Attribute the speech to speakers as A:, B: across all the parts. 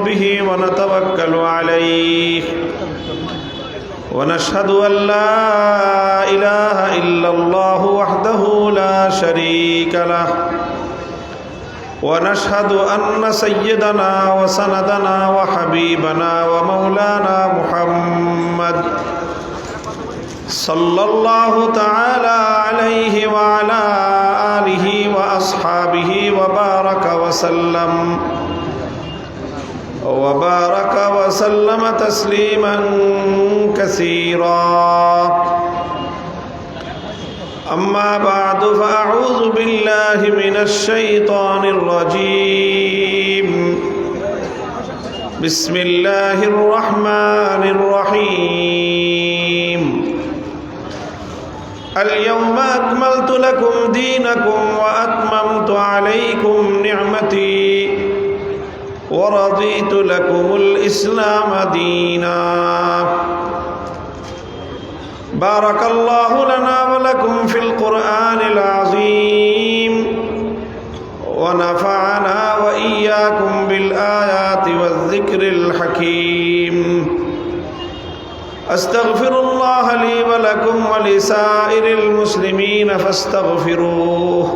A: به ونتوكل عليه ونشهد أن لا إله إلا الله وحده لا شريك له ونشهد أن سيدنا وسندنا وحبيبنا ومولانا محمد صلى الله تعالى عليه وعلى آله وأصحابه وبارك وسلم تسليما كثيرا. أما بعد فأعوذ بالله من الشيطان الرجيم. بسم الله الرحمن الرحيم. اليوم أكملت لكم دينكم وأتممت عليكم نعمتي ورضيت لكم الإسلام دينا. بارك الله لنا ولكم في القرآن العظيم ونفعنا وإياكم بالآيات والذكر الحكيم. أستغفر الله لي ولكم ولسائر المسلمين فاستغفروه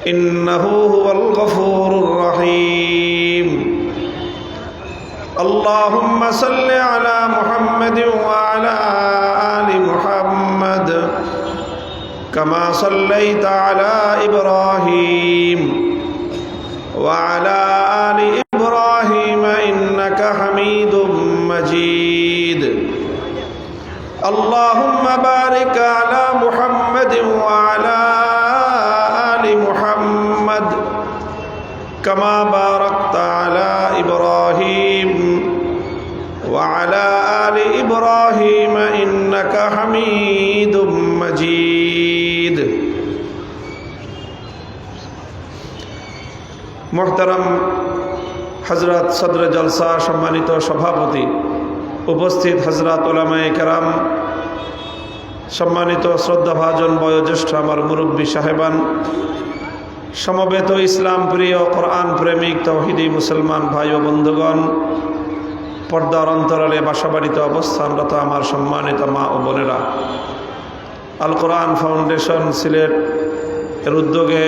A: إنه هو الغفور الرحيم. اللهم صل على محمد وعلى آل محمد كما صليت على إبراهيم وعلى آل إبراهيم إنك حميد مجيد. اللهم بارك على محمد وعلى آل محمد كما باركت على إبراهيم وعلى آل إبراهيم إنك حميد مجيد. محترم হযরত সদরে জলসা, সম্মানিত সভাপতি, উপস্থিত হযরত উলামায়ে কেরাম, সম্মানিত শ্রদ্ধাভাজন বয়োজ্যেষ্ঠ আমার মুরব্বী সাহেবান, সমবেত ইসলাম প্রিয় কোরআন প্রেমিক তৌহিদি মুসলমান ভাই ও বন্ধুগণ, পর্দার অন্তরালে বাসাবাড়িতে অবস্থানরত আমার সম্মানিত মা ও বোনেরা, আল কোরআন ফাউন্ডেশন সিলেট এর উদ্যোগে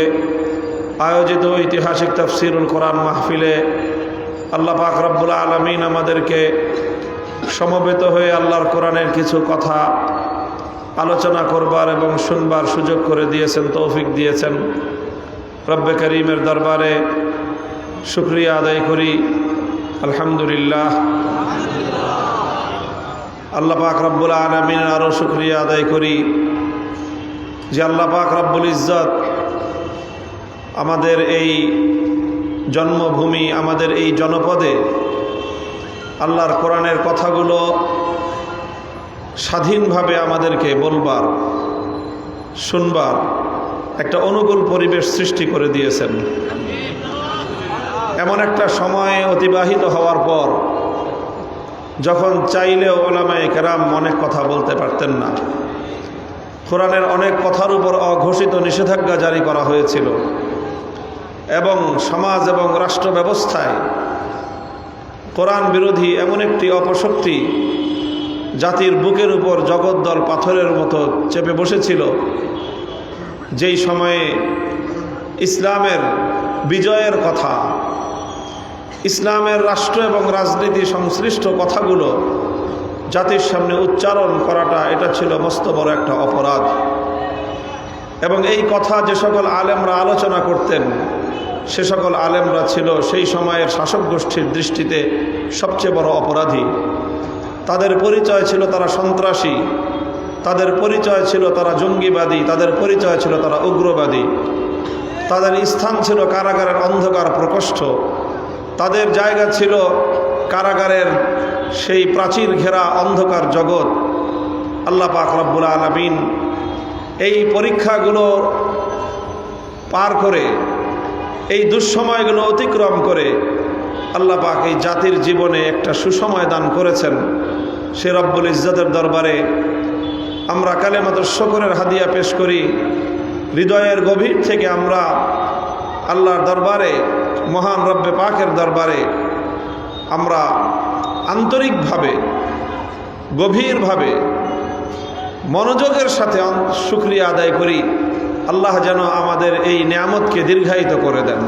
A: আয়োজিত ঐতিহাসিক তাফসীরুল কোরআন মাহফিলে আল্লাহ পাক রব্বুল আলামিন আমাদেরকে সমবেত হয়ে আল্লাহর কোরআনের কিছু কথা আলোচনা করবার এবং শুনবার সুযোগ করে দিয়েছেন, তৌফিক দিয়েছেন। রব্বে করিমের দরবারে শুকরিয়া আদায় করি, আলহামদুলিল্লাহ। আল্লাহ পাক রব্বুল আলামিনের আরও শুকরিয়া আদায় করি যে আল্লাহ পাক রব্বুল ইজ্জত আমাদের এই জন্মভূমি, আমাদের এই জনপদে আল্লাহর কোরআনের কথাগুলো স্বাধীনভাবে আমাদেরকে বলবার, শুনবার একটা অনুকূল পরিবেশ সৃষ্টি করে দিয়েছেন। এমন একটা সময় অতিবাহিত হওয়ার পর যখন চাইলেও উলামায়ে কেরাম অনেক কথা বলতে পারতেন না, কোরআনের অনেক কথার উপর অঘোষিত নিষেধাজ্ঞা জারি করা হয়েছিল এবং সমাজ এবং রাষ্ট্র ব্যবস্থায় কোরআন বিরোধী এমন একটি অপশক্তি জাতির বুকের উপর জগদ্দল পাথরের মতো চেপে বসেছিল, যেই সময়ে ইসলামের বিজয়ের কথা, ইসলামের রাষ্ট্র এবং রাজনীতি সংশ্লিষ্ট কথাগুলো জাতির সামনে উচ্চারণ করাটা এটা ছিল মস্ত বড় একটা অপরাধ। এবং এই কথা যে সকল আলেমরা আলোচনা করতেন, সে সকল আলেমরা ছিল সেই সময়ের শাসক গোষ্ঠীর দৃষ্টিতে সবচেয়ে বড় অপরাধী। তাদের পরিচয় ছিল তারা সন্ত্রাসী, তাদের পরিচয় ছিল তারা জঙ্গিবাদী, তাদের পরিচয় ছিল তারা উগ্রবাদী, তাদের স্থান ছিল কারাগারের অন্ধকার প্রকোষ্ঠ, তাদের জায়গা ছিল কারাগারের সেই প্রাচীর ঘেরা অন্ধকার জগৎ। আল্লাহ পাক রব্বুল আলামিন এই পরীক্ষাগুলো পার করে, এই দুঃসময়গুলো অতিক্রম করে আল্লাহ পাক এই জাতির জীবনে একটা সুসময় দান করেছেন। সে রব্বুল ইজ্জতের দরবারে আমরা কালেমাতুশ শুকরের হাদিয়া পেশ করি। হৃদয়ের গভীর থেকে আমরা আল্লাহর দরবারে, মহান রব্বে পাকের দরবারে আমরা আন্তরিকভাবে গভীরভাবে মনোযোগের সাথে শুকরিয়া আদায় করি। আল্লাহ যেন আমাদের এই নিয়ামতকে দীর্ঘায়িত করে দেন।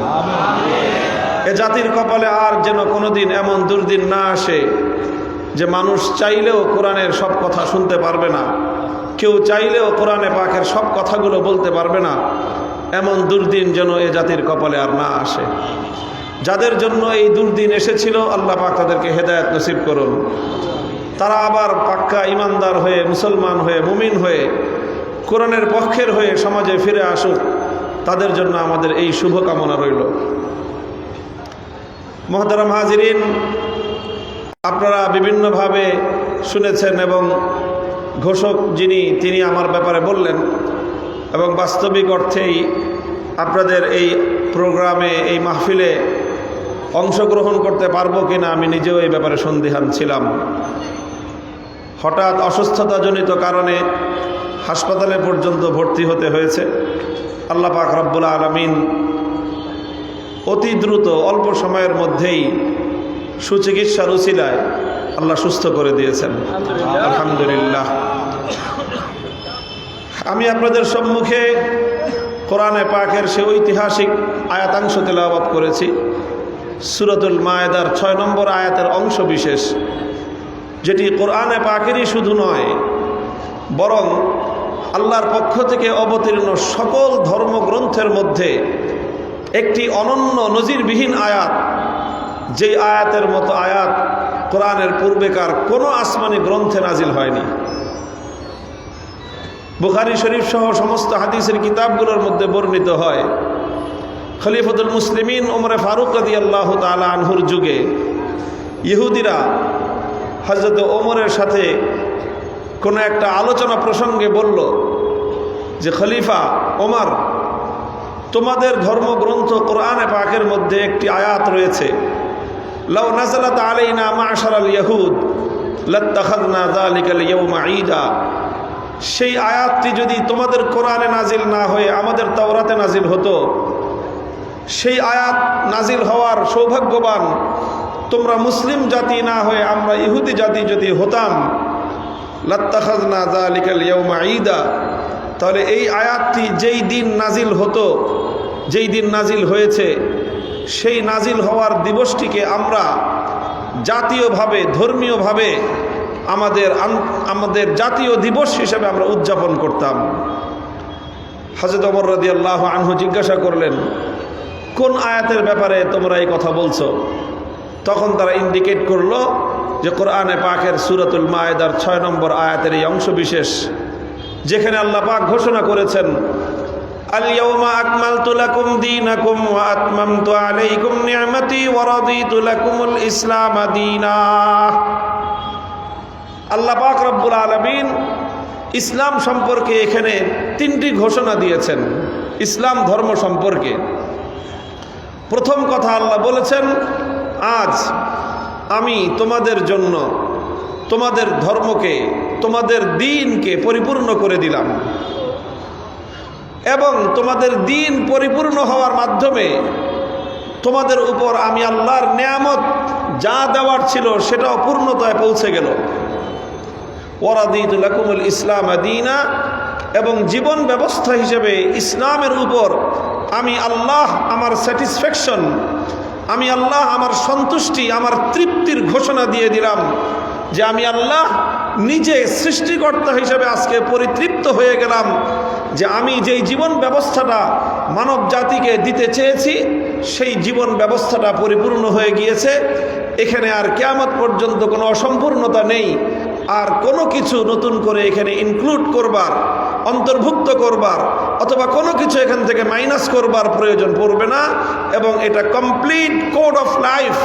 A: এ জাতির কপালে আর যেন কোনোদিন এমন দুর্দিন না আসে যে মানুষ চাইলেও কোরআনের সব কথা শুনতে পারবে না, কেউ চাইলেও কোরআনে পাকের সব কথাগুলো বলতে পারবে না। এমন দুর্দিন যেন এ জাতির কপালে আর না আসে। যাদের জন্য এই দুর্দিন এসেছিল আল্লাহ পাক তাদেরকে হেদায়েত নসিব করুন। তারা আবার পাক্কা ইমানদার হয়ে, মুসলমান হয়ে, মুমিন হয়ে, কোরআনের পক্ষের হয়ে সমাজে ফিরে আসুক। তাদের জন্য আমাদের এই শুভকামনা রইল। মুহতারাম হাজিরিন, আপনারা বিভিন্নভাবে শুনেছেন এবং ঘোষক তিনি আমার ব্যাপারে বললেন, এবং বাস্তবিক অর্থেই আপনাদের এই প্রোগ্রামে, এই মাহফিলে অংশগ্রহণ করতে পারবো কিনা আমি নিজেও এই ব্যাপারে সন্দিহান ছিলাম। হঠাৎ অসুস্থতাজনিত কারণে হাসপাতালে পর্যন্ত ভর্তি হতে হয়েছে। আল্লাহ পাক রব্বুল আলামিন অতি দ্রুত অল্প সময়ের মধ্যেই সুচিকিৎসার উসিলায় আল্লাহ সুস্থ করে দিয়েছেন, আলহামদুলিল্লাহ। আমি আপনাদের সম্মুখে কোরআনে পাকের সে ঐতিহাসিক আয়াতাংশ তেলাওয়াত করেছি, সূরাতুল মায়েদার 6 নম্বর আয়াতের অংশ বিশেষ, যেটি কোরআনে পাকেরই শুধু নয় বরং আল্লাহর পক্ষ থেকে অবতীর্ণ সকল ধর্মগ্রন্থের মধ্যে একটি অনন্য নজিরবিহীন আয়াত। যেই আয়াতের মতো আয়াত কোরআনের পূর্বেকার কোনো আসমানি গ্রন্থে নাজিল হয়নি। বুখারী শরীফ সহ সমস্ত হাদিসের কিতাবগুলোর মধ্যে বর্ণিত হয়, খলিফাতুল মুসলিমিন ওমরে ফারুক রাদিয়াল্লাহু তাআলা আনহুর যুগে ইহুদিরা হযরত ওমরের সাথে কোনো একটা আলোচনা প্রসঙ্গে বলল যে, খলিফা ওমর, তোমাদের ধর্মগ্রন্থ কোরআনে পাকের মধ্যে একটি আয়াত রয়েছে, লাউ নাযালাত আলাইনা মা'শারাল ইয়াহুদ লাত্তাখাযনা যালিকাল ইয়াওমা ঈদা। সেই আয়াতটি যদি তোমাদের কোরআনে নাজিল না হয়ে আমাদের তাওরাতে নাজিল হতো, সেই আয়াত নাজিল হওয়ার সৌভাগ্যবান তোমরা মুসলিম জাতি না হয়ে আমরা ইহুদি জাতি যদি হতাম, লাত্তাখাযনা যালিকাল ইয়াওমা ঈদা, তাহলে এই আয়াতটি যেই দিন নাজিল হতো, যেই দিন নাজিল হয়েছে, সেই নাজিল হওয়ার দিবসটিকে আমরা জাতীয়ভাবে, ধর্মীয়ভাবে আমাদের জাতীয় দিবস হিসেবে আমরা উদযাপন করতাম। হযরত ওমর রাদিয়াল্লাহু আনহু জিজ্ঞাসা করলেন, কোন আয়াতের ব্যাপারে তোমরা এই কথা বলছো? তখন তারা ইন্ডিকেট করলো যে কোরআনে পাকের সূরাতুল মায়েদার 6 নম্বর আয়াতের এই অংশ বিশেষ, যেখানে আল্লাহ পাক ঘোষণা করেছেন, আল ইয়াওমা আকমালতু লাকুম দীনাকুম ওয়া আতমামতু আলাইকুম নি'মাতি ওয়া রাদিতু লাকুমুল ইসলাম দীনা। আল্লাহ পাক রব্বুল আলামিন ইসলাম সম্পর্কে এখানে 3টি ঘোষণা দিয়েছেন ইসলাম ধর্ম সম্পর্কে। প্রথম কথা আল্লাহ বলেছেন, আজ আমি তোমাদের জন্য তোমাদের ধর্মকে, তোমাদের দ্বীনকে পরিপূর্ণ করে দিলাম, এবং তোমাদের দ্বীন পরিপূর্ণ হওয়ার মাধ্যমে তোমাদের উপর আমি আল্লাহর নেয়ামত যা দেওয়ার ছিল সেটাও পূর্ণতায় পৌঁছে গেল। ওয়া রাদিতু লাকুমুল ইসলাম দীনা, এবং জীবন ব্যবস্থা হিসেবে ইসলামের উপর আমি আল্লাহ আমার স্যাটিসফ্যাকশন, আমি আল্লাহ আমার সন্তুষ্টি, আমার তৃপ্তির ঘোষণা দিয়ে দিলাম যে আমি আল্লাহ নিজে সৃষ্টিকর্তা হিসেবে আজকে পরিতৃপ্ত হয়ে গেলাম যে আমি যেই জীবন ব্যবস্থাটা মানব জাতিকে দিতে চেয়েছি সেই জীবন ব্যবস্থাটা পরিপূর্ণ হয়ে গিয়েছে। এখানে আর কিয়ামত পর্যন্ত কোনো অসম্পূর্ণতা নেই, আর কোনো কিছু নতুন করে এখানে ইনক্লুড করবার, অন্তর্ভুক্ত করবার অথবা কোনো কিছু এখান থেকে মাইনাস করবার প্রয়োজন পড়বে না, এবং এটা কমপ্লিট কোড অফ লাইফ,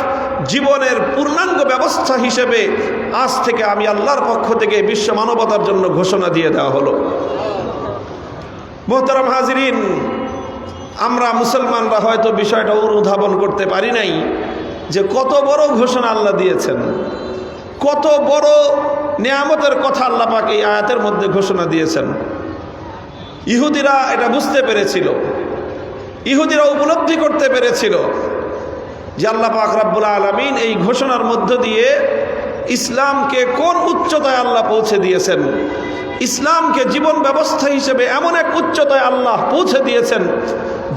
A: জীবনের পূর্ণাঙ্গ ব্যবস্থা হিসেবে আজ থেকে আমি আল্লাহর পক্ষ থেকে বিশ্ব মানবতার জন্য ঘোষণা দিয়ে দেওয়া হলো। মুহতারাম হাজিরিন, আমরা মুসলমানরা হয়তো বিষয়টা অনুধাবন করতে পারি নাই যে কত বড় ঘোষণা আল্লাহ দিয়েছেন, কত বড় নিয়ামতের কথা আল্লাহ পাক এই আয়াতের মধ্যে ঘোষণা দিয়েছেন। ইহুদিরা এটা বুঝতে পেরেছিল, ইহুদিরা উপলব্ধি করতে পেরেছিল যে আল্লাহ পাক রব্বুল আলামিন এই ঘোষণার মধ্য দিয়ে ইসলামকে কোন উচ্চতায় আল্লাহ পৌঁছে দিয়েছেন, ইসলামকে জীবন ব্যবস্থা হিসেবে এমন এক উচ্চতায় আল্লাহ পৌঁছে দিয়েছেন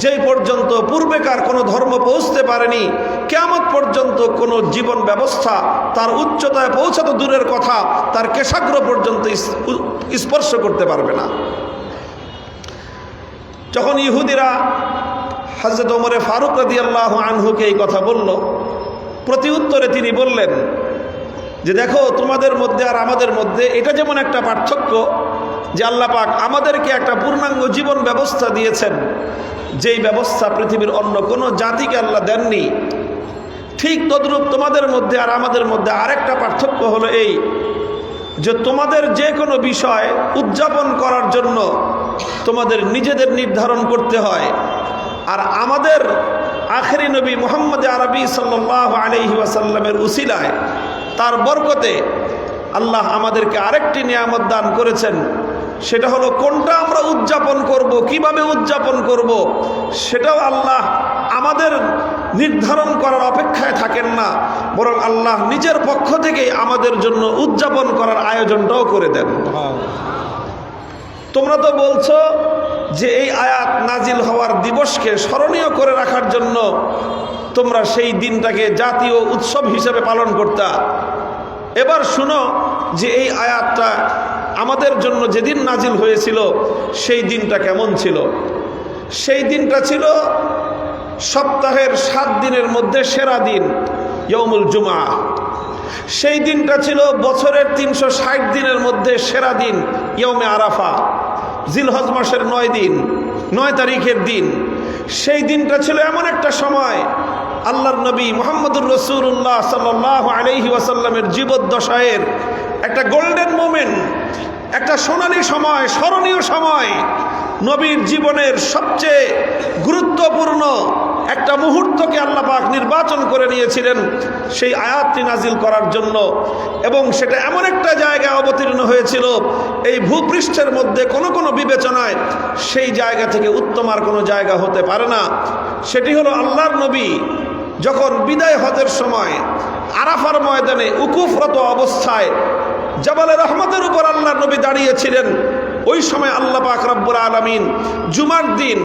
A: যেই পর্যন্ত পূর্বেকার কোনো ধর্ম পৌঁছতে পারেনি। কিয়ামত পর্যন্ত কোনো জীবন ব্যবস্থা তার উচ্চতায় পৌঁছাতো দূরের কথা, তার কেশাগ্র পর্যন্ত স্পর্শ করতে পারবে না। যখন ইহুদিরা হযরত ওমরে ফারুক রাদিয়াল্লাহু আনহুকে এই কথা বলল, প্রতি উত্তরে তিনি বললেন যে দেখো, তোমাদের মধ্যে আর আমাদের মধ্যে এটা যেমন একটা পার্থক্য যে আল্লাহ পাক আমাদেরকে একটা পূর্ণাঙ্গ জীবন ব্যবস্থা দিয়েছেন, যেই ব্যবস্থা পৃথিবীর অন্য কোনো জাতিকে আল্লাহ দেননি, ঠিক তদ্রূপ তোমাদের মধ্যে আর আমাদের মধ্যে আরেকটা পার্থক্য হলো এই যে তোমাদের যে কোনো বিষয় উদযাপন করার জন্য তোমাদের নিজেদের নির্ধারণ করতে হয়, আর আমাদের আখেরি নবী মুহাম্মদ আরবি সাল্লাল্লাহু আলাইহি ওয়াসাল্লামের উসিলায়, তার বরকতে আল্লাহ আমাদেরকে আরেকটি নিয়ামত দান করেছেন। সেটা হলো কোনটা আমরা উদযাপন করব, কিভাবে উদযাপন করব, সেটাও আল্লাহ আমাদের নির্ধারণ করার অপেক্ষায় থাকেন না, বরং আল্লাহ নিজের পক্ষ থেকে আমাদের জন্য উদযাপন করার আয়োজনটাও করে দেন। তোমরা তো বলছো যে এই আয়াত নাজিল হওয়ার দিবসকে স্মরণীয় করে রাখার জন্য তোমরা সেই দিনটাকে জাতীয় উৎসব হিসেবে পালন করতা। এবার শুনো যে এই আয়াতটা আমাদের জন্য যেদিন নাজিল হয়েছিল সেই দিনটা কেমন ছিল। সেই দিনটা ছিল সপ্তাহের 7 দিনের মধ্যে সেরা দিন, ইয়াউমুল জুমআ। সেই দিনটা ছিল বছরের 360 দিনের মধ্যে সেরা দিন, ইয়াউমে আরাফা, জিলহজ মাসের 9 দিন, 9 তারিখের দিন। সেই দিনটা ছিল এমন একটা সময়, আল্লাহর নবী মুহাম্মদুর রাসূলুল্লাহ সাল্লাল্লাহু আলাইহি ওয়াসাল্লামের জীবদ্দশায়ের একটা গোল্ডেন মোমেন্ট, একটা সোনালী সময়, স্মরণীয় সময়, নবীর জীবনের সবচেয়ে গুরুত্বপূর্ণ একটা মুহূর্তকে আল্লাহ পাক নির্বাচন করে নিয়েছিলেন সেই আয়াতটি নাজিল করার জন্য। এবং সেটা এমন একটা জায়গায় অবতীর্ণ হয়েছিল, এই ভূপৃষ্ঠের মধ্যে কোনো বিবেচনায় সেই জায়গা থেকে উত্তম আর কোনো জায়গা হতে পারে না। সেটি হলো আল্লাহর নবী যখন বিদায় হজের সময় আরাফার ময়দানে উকুফরত অবস্থায় জাবালে রহমতের উপর আল্লাহর নবী দাঁড়িয়েছিলেন। ওই সময় আল্লাহ পাক রব্বুল আলামিন জুমার দিন,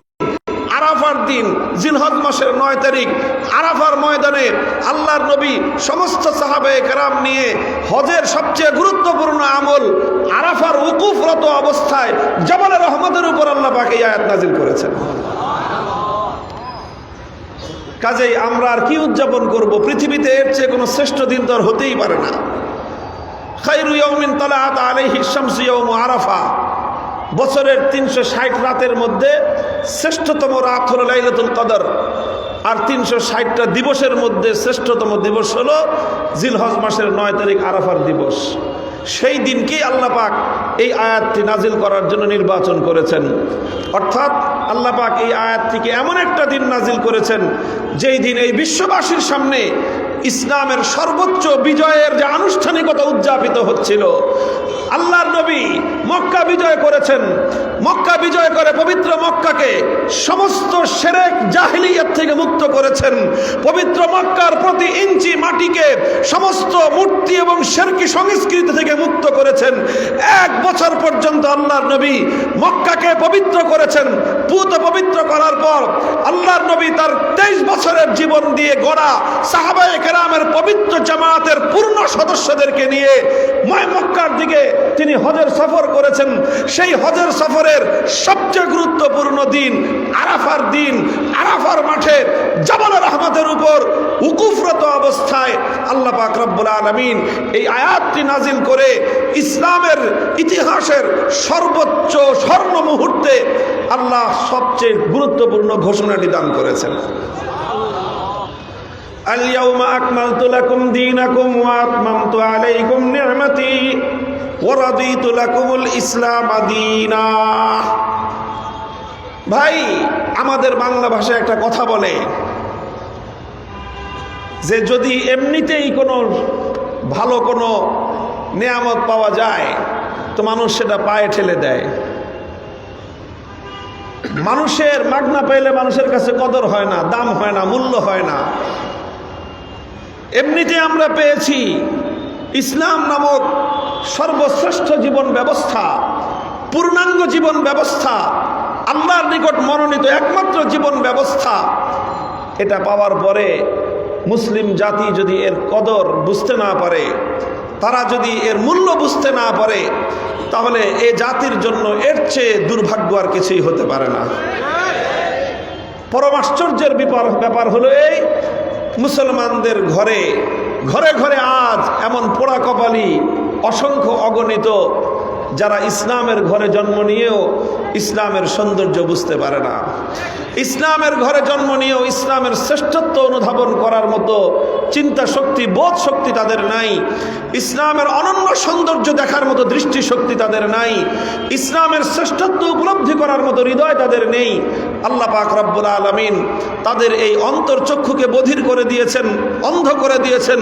A: আরাফার দিন, জিলহজ মাসের 9 তারিখ আরাফার ময়দানে আল্লাহর নবী সমস্ত সাহাবায়ে কেরাম নিয়ে হজের সবচেয়ে গুরুত্বপূর্ণ আমল আরাফার উকুফরত অবস্থায় জাবালে রহমতের উপর আল্লাহ পাক এই আয়াত নাজিল করেছেন। কাজেই আমরা আর কি উদযাপন করব? পৃথিবীতে এর চেয়ে কোনো শ্রেষ্ঠ দিন তো আর হতেই পারে না। খায়রু ইয়াউমিন তালাআত আলাইহি শামসু ইয়াউমু আরাফা, বছরের 360 রাতের মধ্যে শ্রেষ্ঠতম রাত হলো লাইলাতুল কদর, আর 360টা দিবসের মধ্যে শ্রেষ্ঠতম দিবস হলো জিলহজ মাসের 9 তারিখ আরাফার দিবস। সেই দিনকেই আল্লাহ পাক এই আয়াতটি নাজিল করার জন্য নির্বাচন করেছেন। অর্থাৎ আল্লাহ পাক এই আয়াতটিকে এমন একটা দিন নাজিল করেছেন যেই দিন এই বিশ্ববাসীর সামনে ইসলামের সর্বোচ্চ বিজয়ের যে আনুষ্ঠানিকতা উদযাপিত হচ্ছিল। আল্লাহর নবী মক্কা বিজয় করেছেন, মক্কা বিজয় করে পবিত্র মক্কাকে সমস্ত শিরক জাহিলিয়াত থেকে মুক্ত করেছেন, পবিত্র মক্কার প্রতি ইঞ্চি মাটিকে সমস্ত মূর্তি এবং শিরকি সংস্কৃতি থেকে মুক্ত করেছেন। 1 বছর পর্যন্ত আল্লাহর নবী মক্কাকে পবিত্র করেছেন। পুত পবিত্র করার পর আল্লাহর নবী তার 23 বছরের জীবন দিয়ে গড়া সাহাবায়ে কেরামের পবিত্র জামাতের পূর্ণ সদস্যদেরকে নিয়ে মক্কার দিকে তিনি হজের সফর করেছেন। সেই হজের সফরের সবচেয়ে গুরুত্বপূর্ণ দিন আরাফার দিন, আরাফার মাঠে জাবাল রহমতের উপর উকুফরত অবস্থায় আল্লাহ পাক রব্বুল আলামিন এই আয়াতটি নাজিল করে ইসলামের ইতিহাসের সর্বোচ্চ স্বর্ণ মুহূর্তে আল্লাহ সবচেয়ে গুরুত্বপূর্ণ ঘোষণাটি দান করেছেন। আল-ইয়াওমা আকমালতু লাকুম দীনাকুম ওয়া আতমামতু আলাইকুম নি'মাতি ওয়া রাদিতু লাকুমুল ইসলাম দীনা। ভাই, আমাদের বাংলা ভাষায় একটা কথা বলে যে যদি এমনিতেই কোনো ভালো কোনো নেয়ামত পাওয়া যায় তো মানুষ সেটা পায়ে ঠেলে দেয়। মানুষের মাগনা পাইলে মানুষের কাছে কদর হয় না, দাম হয় না, মূল্য হয় না। এমনিতে আমরা পেয়েছি ইসলাম নামক সর্বশ্রেষ্ঠ জীবন ব্যবস্থা, পূর্ণাঙ্গ জীবন ব্যবস্থা, আল্লাহর নিকট মনোনীত একমাত্র জীবন ব্যবস্থা। এটা পাওয়ার পরে মুসলিম জাতি যদি এর কদর বুঝতে না পারে, তারা যদি এর মূল্য বুঝতে না পারে, তাহলে এ জাতির জন্য এর চেয়ে দুর্ভাগ্য আর কিছুই হতে পারে না। পরম আশ্চর্যের ব্যাপার হলো এই, মুসলমানদের ঘরে ঘরে ঘরে আজ এমন পোড়া কপালি অসংখ্য অগণিত যারা ইসলামের ঘরে জন্ম নিয়েও ইসলামের সৌন্দর্য বুঝতে পারে না, ইসলামের ঘরে জন্ম নিয়েও ইসলামের শ্রেষ্ঠত্ব অনুধাবন করার মতো চিন্তা শক্তি, বোধ শক্তি তাদের নাই, ইসলামের অনন্য সৌন্দর্য দেখার মতো দৃষ্টি শক্তি তাদের নাই, ইসলামের শ্রেষ্ঠত্ব উপলব্ধি করার মতো হৃদয় তাদের নেই। আল্লাহ পাক রব্বুল আলামিন তাদের এই অন্তর চক্ষুকে বধির করে দিয়েছেন, অন্ধ করে দিয়েছেন,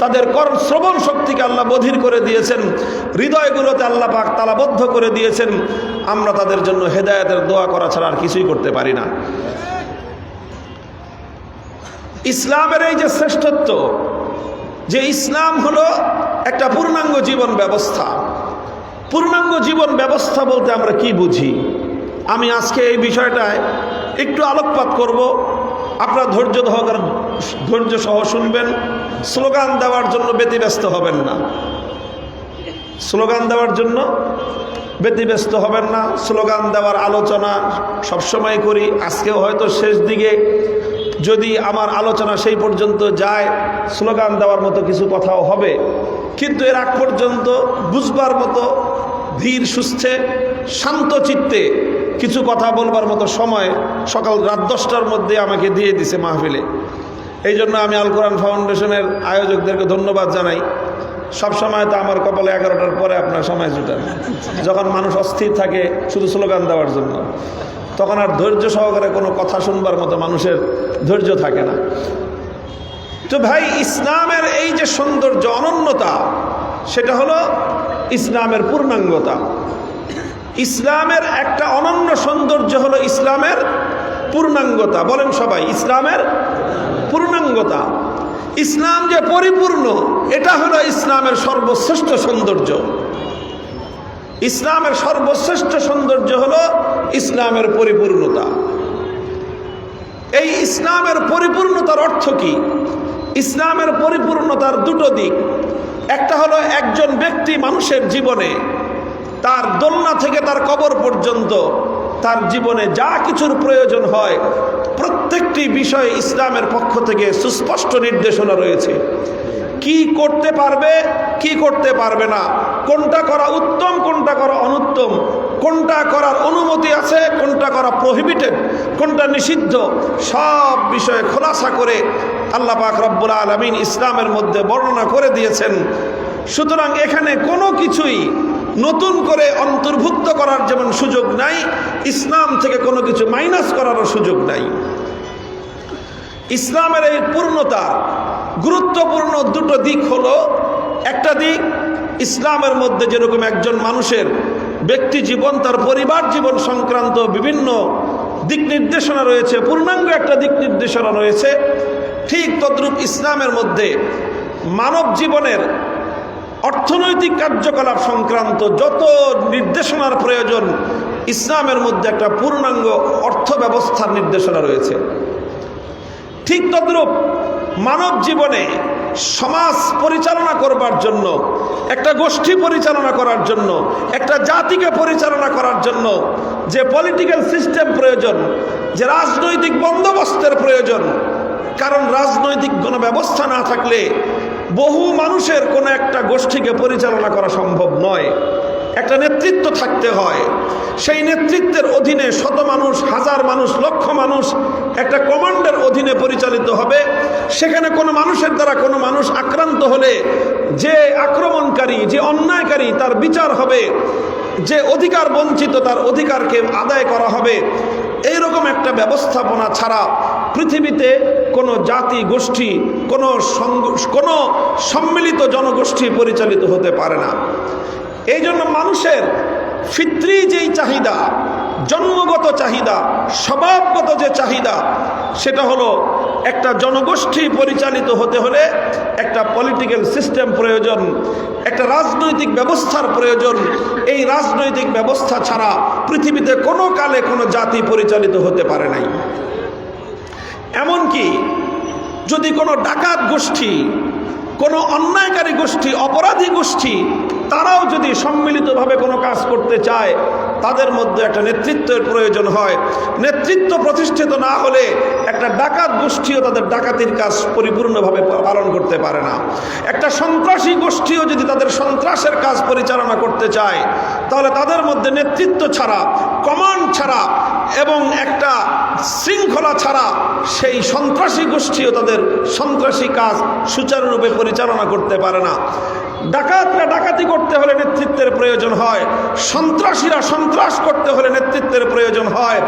A: তাদের শ্রবণ শক্তিকে আল্লাহ বধির করে দিয়েছেন, হৃদয়গুলোতে আল্লাহ পাক তালাবদ্ধ করে দিয়েছেন। আমরা তাদের জন্য হেদায়েতের দোয়া করা ছাড়া আর কিছুই করতে পারি না। ইসলামের এই যে শ্রেষ্ঠত্ব, যে ইসলাম হলো একটা পূর্ণাঙ্গ জীবন ব্যবস্থা। পূর্ণাঙ্গ জীবন ব্যবস্থা বলতে আমরা কি বুঝি, আমি আজকে এই বিষয়টায় একটু আলোকপাত করব। আপনারা ধৈর্য সহ শুনবেন, স্লোগান দেওয়ার জন্য ব্যতিব্যস্ত হবেন না, স্লোগান দেওয়ার জন্য ব্যতিব্যস্ত হবেন না। স্লোগান দেওয়ার আলোচনা সবসময় করি, আজকেও হয়তো শেষ দিকে যদি আমার আলোচনা সেই পর্যন্ত যায়, স্লোগান দেওয়ার মতো কিছু কথাও হবে, কিন্তু এর আগ পর্যন্ত বুঝবার মতো ধীর সুস্থে শান্ত চিত্তে কিছু কথা বলবার মতো সময় সকাল রাত 10টার মধ্যে আমাকে দিয়ে দিছে মাহফিলে। এই জন্য আমি আল কোরআন ফাউন্ডেশনের আয়োজকদেরকে ধন্যবাদ জানাই। সব সময় তো আমার কপালে 11টার পরে আপনার সময় জুটান, যখন মানুষ অস্থির থাকে শুধু স্লোগান দেওয়ার জন্য, তখন আর ধৈর্য সহকারে কোনো কথা শুনবার মতো মানুষের ধৈর্য থাকে না। তো ভাই, ইসলামের এই যে সৌন্দর্য, অনন্যতা, সেটা হলো ইসলামের পূর্ণাঙ্গতা। ইসলামের একটা অনন্য সৌন্দর্য হলো ইসলামের পূর্ণাঙ্গতা। বলেন সবাই, ইসলামের পূর্ণাঙ্গতা। ইসলাম যে পরিপূর্ণ, এটা হলো ইসলামের সর্বশ্রেষ্ঠ সৌন্দর্য। ইসলামের সর্বশ্রেষ্ঠ সৌন্দর্য হলো ইসলামের পরিপূর্ণতা। এই ইসলামের পরিপূর্ণতার অর্থ কি? ইসলামের পরিপূর্ণতার দুটো দিক। একটা হলো একজন ব্যক্তি মানুষের জীবনে তার দোলনা থেকে তার কবর পর্যন্ত তার জীবনে যা কিছুর প্রয়োজন হয়, প্রত্যেকটি বিষয়ে ইসলামের পক্ষ থেকে সুস্পষ্ট নির্দেশনা রয়েছে। কি করতে পারবে, কি করতে পারবে না, কোনটা করা উত্তম, কোনটা করা অনুত্তম, কোনটা করার অনুমতি আছে, কোনটা করা প্রহিবিটেড, কোনটা নিষিদ্ধ, সব বিষয়ে খোলাসা করে আল্লাহ পাক রব্বুল আলামিন ইসলামের মধ্যে বর্ণনা করে দিয়েছেন। সুতরাং এখানে কোনো কিছুই নতুন করে অন্তর্ভুক্ত করার যেমন সুযোগ নাই, ইসলাম থেকে কোনো কিছু মাইনাস করারও সুযোগ নাই। ইসলামের এই পূর্ণতা গুরুত্বপূর্ণ দুটো দিক হলো, একটা দিক ইসলামের মধ্যে যেরকম একজন মানুষের ব্যক্তি জীবন, তার পরিবার জীবন সংক্রান্ত বিভিন্ন দিক নির্দেশনা রয়েছে, পূর্ণাঙ্গ একটা দিক নির্দেশনা রয়েছে, ঠিক তদ্রূপ ইসলামের মধ্যে মানব জীবনের অর্থনৈতিক কার্যকলাপ সংক্রান্ত যত নির্দেশনার প্রয়োজন, ইসলামের মধ্যে একটা পূর্ণাঙ্গ অর্থ ব্যবস্থার নির্দেশনা রয়েছে। ঠিক তদ্রূপ মানব জীবনে সমাজ পরিচালনা করবার জন্য, একটা গোষ্ঠী পরিচালনা করার জন্য, একটা জাতিকে পরিচালনা করার জন্য যে পলিটিক্যাল সিস্টেম প্রয়োজন, যে রাজনৈতিক বন্দোবস্তের প্রয়োজন, কারণ রাজনৈতিক কোনো ব্যবস্থা না থাকলে বহু মানুষের কোনো একটা গোষ্ঠীকে পরিচালনা করা সম্ভব নয়। একটা নেতৃত্ব থাকতে হয়, সেই নেতৃত্বের অধীনে শত মানুষ, হাজার মানুষ, লক্ষ মানুষ একটা কমান্ডের অধীনে পরিচালিত হবে। সেখানে কোনো মানুষের দ্বারা কোনো মানুষ আক্রান্ত হলে যে আক্রমণকারী, যে অন্যায়কারী, তার বিচার হবে, যে অধিকার বঞ্চিত তার অধিকারকে আদায় করা হবে। এইরকম একটা ব্যবস্থাপনা ছাড়া পৃথিবীতে কোনো জাতি, গোষ্ঠী, কোনো সম্মিলিত জনগোষ্ঠী পরিচালিত হতে পারে না। এই জন্য মানুষের ফিতরি যেই চাহিদা, জন্মগত চাহিদা, স্বভাবগত যে চাহিদা, সেটা হলো একটা জনগোষ্ঠী পরিচালিত হতে হলে একটা পলিটিক্যাল সিস্টেম প্রয়োজন, একটা রাজনৈতিক ব্যবস্থার প্রয়োজন। এই রাজনৈতিক ব্যবস্থা ছাড়া পৃথিবীতে কোনো কালে কোনো জাতি পরিচালিত হতে পারে নাই। এমনকি যদি কোনো ডাকাত গোষ্ঠী, কোনো অন্যায়কারী গোষ্ঠী, অপরাধী গোষ্ঠী, তারাও যদি সম্মিলিতভাবে কোনো কাজ করতে চায়, তাদের মধ্যে একটা নেতৃত্বের প্রয়োজন হয়। নেতৃত্ব প্রতিষ্ঠিত না হলে একটা ডাকাত গোষ্ঠীও তাদের ডাকাতির কাজ পরিপূর্ণভাবে পালন করতে পারে না। একটা সন্ত্রাসী গোষ্ঠীও যদি তাদের সন্ত্রাসের কাজ পরিচালনা করতে চায়, তাহলে তাদের মধ্যে নেতৃত্ব ছাড়া, কমান্ড ছাড়া এবং একটা শৃঙ্খলা ছাড়া সেই সন্ত্রাসী গোষ্ঠীও তাদের সন্ত্রাসী কাজ সুচারুরূপে পরিচালনা করতে পারে না। ডাকাতরা ডাকাতি করতে হলে নেতৃত্বের প্রয়োজন হয়, সন্ত্রাসীরা সন্ত্রাস করতে হলে নেতৃত্বের প্রয়োজন হয়।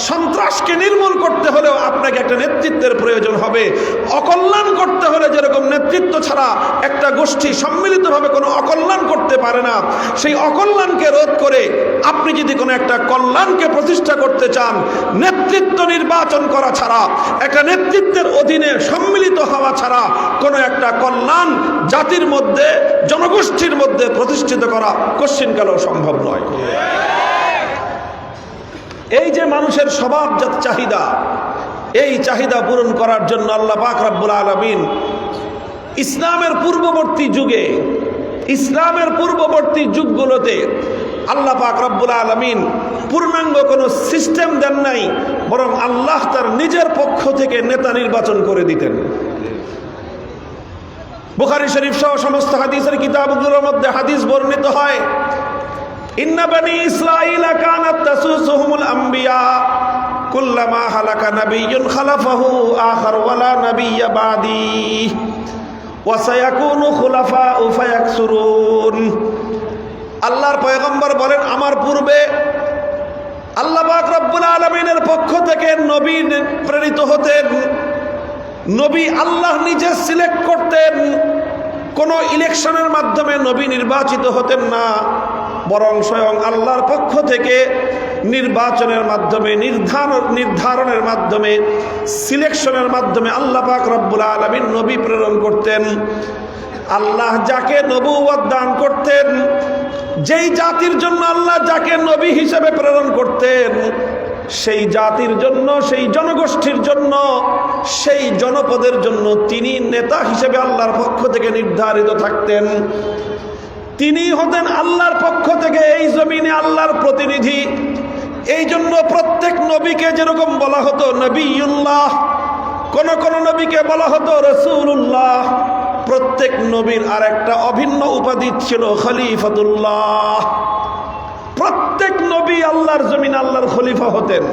A: সন্ত্রাসকে নির্মূল করতে হলেও আপনাকে একটা নেতৃত্বের প্রয়োজন হবে। অকল্যাণ করতে হলে যেরকম নেতৃত্ব ছাড়া একটা গোষ্ঠী সম্মিলিতভাবে কোনো অকল্যাণ করতে পারে না, সেই অকল্যাণকে রোধ করে আপনি যদি কোনো একটা কল্যাণকে প্রতিষ্ঠা করতে চান, নেতৃত্ব নির্বাচন করা ছাড়া, একটা নেতৃত্বের অধীনে সম্মিলিত হওয়া ছাড়া কোনো একটা কল্যাণ জাতির মধ্যে, জনগোষ্ঠীর মধ্যে প্রতিষ্ঠিত করা কশ্চিনকালেও সম্ভব নয়। এই যে মানুষের স্বভাবজাত চাহিদা, এই চাহিদা পূরণ করার জন্য আল্লাহ পাক রব্বুল আলামিন ইসলামের পূর্ববর্তী যুগগুলোতে আল্লাহ পাক রব্বুল আলামিন পূর্ণাঙ্গ কোনো সিস্টেম দেন নাই, বরং আল্লাহ তার নিজের পক্ষ থেকে নেতা নির্বাচন করে দিতেন। বুখারী শরীফ সহ সমস্ত হাদিসের কিতাবগুলোর মধ্যে হাদিস বর্ণিত হয়, ইন্না বানি ইসরাঈলা কানাত তাসুসুহুমুল আম্বিয়া কুল্লামা হালাকা নাবিয়্যুন খালাফাহু আখার ওয়ালা নাবিয়্যা বাদি ওয়া সায়াকুনু খুলাফাউ ফায়াকসুরুন। আল্লাহর পয়গম্বর বলেন, আমার পূর্বে আল্লাহ পাক রব্বুল আলামিনের পক্ষ থেকে নবী প্রেরিত হতেন। নবী আল্লাহ নিজে সিলেক্ট করতেন। কোনো ইলেকশনের মাধ্যমে নবী নির্বাচিত হতেন না, বরং স্বয়ং আল্লাহর পক্ষ থেকে নির্বাচনের মাধ্যমে, নির্ধারণের মাধ্যমে, সিলেকশনের মাধ্যমে আল্লাহ পাক রব্বুল আলামিন নবী প্রেরণ করতেন। আল্লাহ যাকে নবুয়ত দান করতেন, যেই জাতির জন্য আল্লাহ যাকে নবী হিসেবে প্রেরণ করতেন, সেই জাতির জন্য, সেই জনগোষ্ঠীর জন্য, সেই জনপদের জন্য তিনি নেতা হিসেবে আল্লাহর পক্ষ থেকে নির্ধারিত থাকতেন। তিনি হতেন আল্লাহর পক্ষ থেকে এই জমিনে আল্লাহর প্রতিনিধি। এই জন্য প্রত্যেক নবীকে যেরকম বলা হতো নবিয়ুল্লাহ, কোন কোন নবীকে বলা হতো রাসূলুল্লাহ, প্রত্যেক নবীর আর একটা অভিন্ন উপাধি ছিল খলিফাতুল্লাহ। প্রত্যেক নবী আল্লাহর জমিনে আল্লাহর খলিফা হতেন।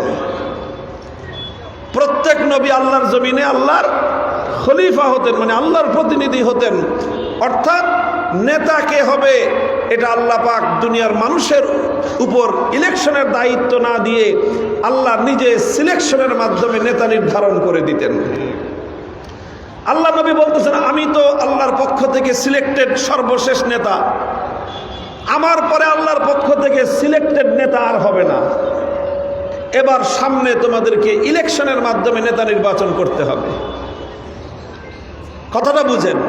A: প্রত্যেক নবী আল্লাহর জমিনে আল্লাহর খলিফা হতেন, মানে আল্লাহর প্রতিনিধি হতেন। অর্থাৎ নেতা কে হবে এটা আল্লাহ পাক দুনিয়ার মানুষের উপর ইলেকশনের দায়িত্ব না দিয়ে আল্লাহ নিজে সিলেকশনের মাধ্যমে নেতা নির্ধারণ করে দিতেন। আল্লাহ নবী বলতেছেন, আমি তো আল্লাহর পক্ষ থেকে সিলেক্টেড সর্বশেষ নেতা, আমার পরে আল্লাহর পক্ষ থেকে সিলেক্টেড নেতা আর হবে না। এবার সামনে তোমাদেরকে ইলেকশনের মাধ্যমে নেতা নির্বাচন করতে হবে। কথাটা বুঝেন,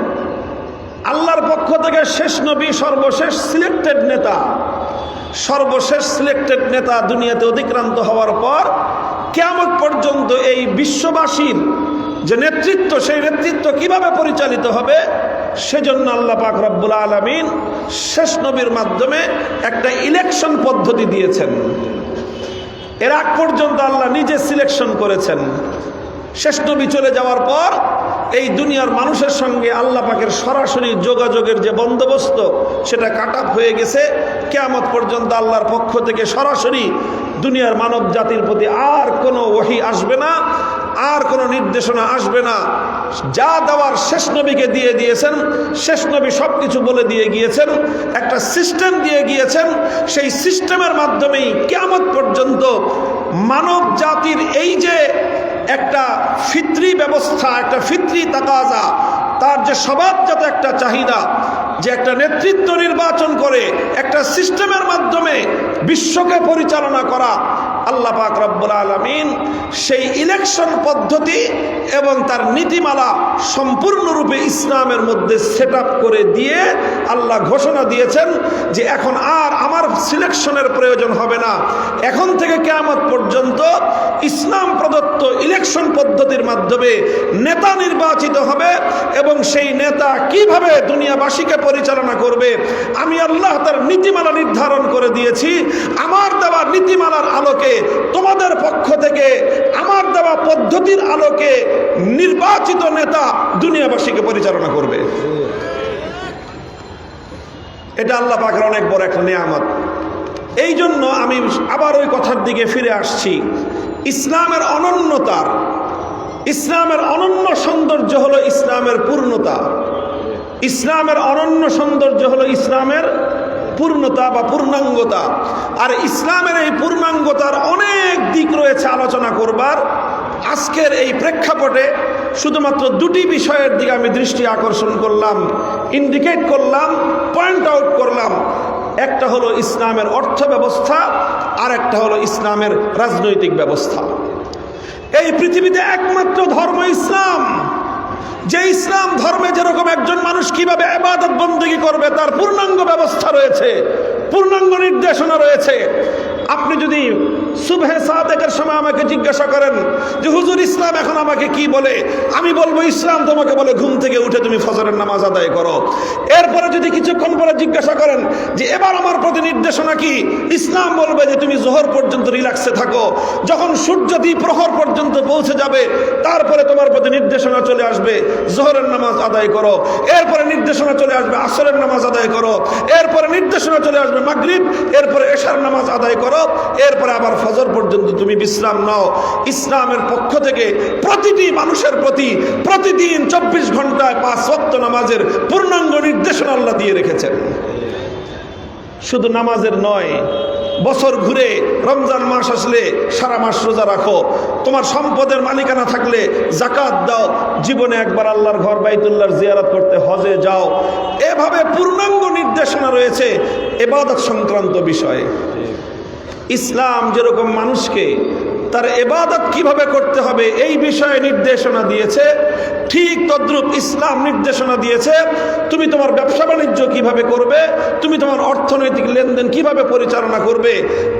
A: আল্লাহর পক্ষ থেকে শেষ নবী, সর্বশেষ সিলেক্টেড নেতা। সর্বশেষ সিলেক্টেড নেতা দুনিয়াতে অতিক্রান্ত হওয়ার পর কিয়ামত পর্যন্ত এই বিশ্ববাসীর যে নেতৃত্ব, সেই নেতৃত্ব কিভাবে পরিচালিত হবে, সেজন্য আল্লাহ পাক রব্বুল আলামিন শেষ নবীর মাধ্যমে একটা ইলেকশন পদ্ধতি দিয়েছেন। এর আগ পর্যন্ত আল্লাহ নিজে সিলেকশন করেছেন। শেষ নবী চলে যাওয়ার পর এই দুনিয়ার মানুষের সঙ্গে আল্লাহ পাকের সরাসরি যোগাযোগের যে বন্দোবস্ত, সেটা কাট আপ হয়ে গেছে। কিয়ামত পর্যন্ত আল্লাহর পক্ষ থেকে সরাসরি দুনিয়ার মানব জাতির প্রতি আর কোনো ওহী আসবে না, আর কোনো নির্দেশনা আসবে না। যা দেওয়ার শেষ নবীকে দিয়ে দিয়েছেন, শেষ নবী সব কিছু বলে দিয়ে গিয়েছেন, একটা সিস্টেম দিয়ে গিয়েছেন। সেই সিস্টেমের মাধ্যমেই কিয়ামত পর্যন্ত মানব জাতির এই যে একটা ফিতরি ব্যবস্থা, একটা ফিতরি তাকাজা, তার যে স্বভাবজাত একটা চাহিদা, যে একটা নেতৃত্ব নির্বাচন করে একটা সিস্টেমের মাধ্যমে বিশ্বকে পরিচালনা করা, আল্লাহ পাক রব্বুল আলামিন সেই ইলেকশন পদ্ধতি এবং তার নীতিমালা সম্পূর্ণরূপে ইসলামের মধ্যে সেট আপ করে দিয়ে আল্লাহ ঘোষণা দিয়েছেন যে এখন আর আমার সিলেকশনের প্রয়োজন হবে না, এখন থেকে কিয়ামত পর্যন্ত ইসলাম প্রদত্ত ইলেকশন পদ্ধতির মাধ্যমে নেতা নির্বাচিত হবে এবং সেই নেতা কিভাবে দুনিয়াবাসীকে পরিচালনা করবে আমি আল্লাহ তার নীতিমালা নির্ধারণ করে দিয়েছি। আমার দেওয়া নীতিমালার আলোকে তোমাদের পক্ষ থেকে আমার দেওয়া পদ্ধতির আলোকে নির্বাচিত নেতা দুনিয়াবাসীকে পরিচালনা করবে। এটা আল্লাহ পাকের অনেক বড় একটা নিয়ামত। এই জন্য আমি আবার ওই কথার দিকে ফিরে আসছি, ইসলামের অনন্য সৌন্দর্য হলো ইসলামের পূর্ণতা। ইসলামের অনন্য সৌন্দর্য হলো ইসলামের পূর্ণতা বা পূর্ণাঙ্গতা। আর ইসলামের এই পূর্ণাঙ্গতার অনেক দিক রয়েছে আলোচনা করবার। আজকের এই প্রেক্ষাপটে শুধুমাত্র দুটি বিষয়ের দিকে আমি দৃষ্টি আকর্ষণ করলাম, ইন্ডিকেট করলাম, পয়েন্ট আউট করলাম। একটা হলো ইসলামের অর্থ ব্যবস্থা, আর একটা হলো ইসলামের রাজনৈতিক ব্যবস্থা। এই পৃথিবীতে একমাত্র ধর্ম ইসলাম, যে ইসলাম ধর্মে যেরকম একজন মানুষ কিভাবে ইবাদত বন্দেগী করবে তার পূর্ণাঙ্গ ব্যবস্থা রয়েছে, পূর্ণাঙ্গ নির্দেশনা রয়েছে। আপনি যদি সুবহে সাদেকের সময় আমাকে জিজ্ঞাসা করেন যে হুজুর ইসলাম এখন আমাকে কি বলে, আমি বলবো ইসলাম তোমাকে বলে ঘুম থেকে উঠে তুমি ফজরের নামাজ আদায় করো। এরপরে যদি কিছুক্ষণ পরে জিজ্ঞাসা করেন যে এবার আমার প্রতি নির্দেশনা কি, ইসলাম বলবে যে তুমি জোহর পর্যন্ত রিল্যাক্সে থাকো, যখন সূর্য দ্বিপ্রহর পর্যন্ত পৌঁছে যাবে তারপরে তোমার প্রতি নির্দেশনা চলে আসবে জোহরের নামাজ আদায় করো। এরপরে নির্দেশনা চলে আসবে আসরের নামাজ আদায় করো। এরপরে নির্দেশনা চলে আসবে মাগরিব, এরপরে এশার নামাজ আদায় করো। এরপরে আবার ফজর পর্যন্ত তুমি বিশ্রাম নাও। ইসলামের পক্ষ থেকে প্রতিটি মানুষের প্রতি প্রতিদিন 24 ঘন্টায় 5 ওয়াক্ত নামাজের পূর্ণাঙ্গ নির্দেশনা আল্লাহ দিয়ে রেখেছেন। শুধু নামাজের নয়, বছর ঘুরে রমজান মাস আসলে সারা মাস রোজা রাখো, তোমার সম্পদের মালিকানা থাকলে জাকাত দাও, জীবনে একবার আল্লাহর ঘর বাইতুল্লাহর জিয়ারত করতে হজে যাও। এভাবে পূর্ণাঙ্গ নির্দেশনা রয়েছে ইবাদত সংক্রান্ত বিষয়ে। ইসলাম যেরকম মানুষকে তার ইবাদত কিভাবে করতে হবে এই বিষয়ে নির্দেশনা দিয়েছে, ঠিক তদ্রূপ ইসলাম নির্দেশনা দিয়েছে তুমি তোমার ব্যবসা বাণিজ্য কিভাবে করবে, তুমি তোমার অর্থনৈতিক লেনদেন কিভাবে পরিচালনা করবে।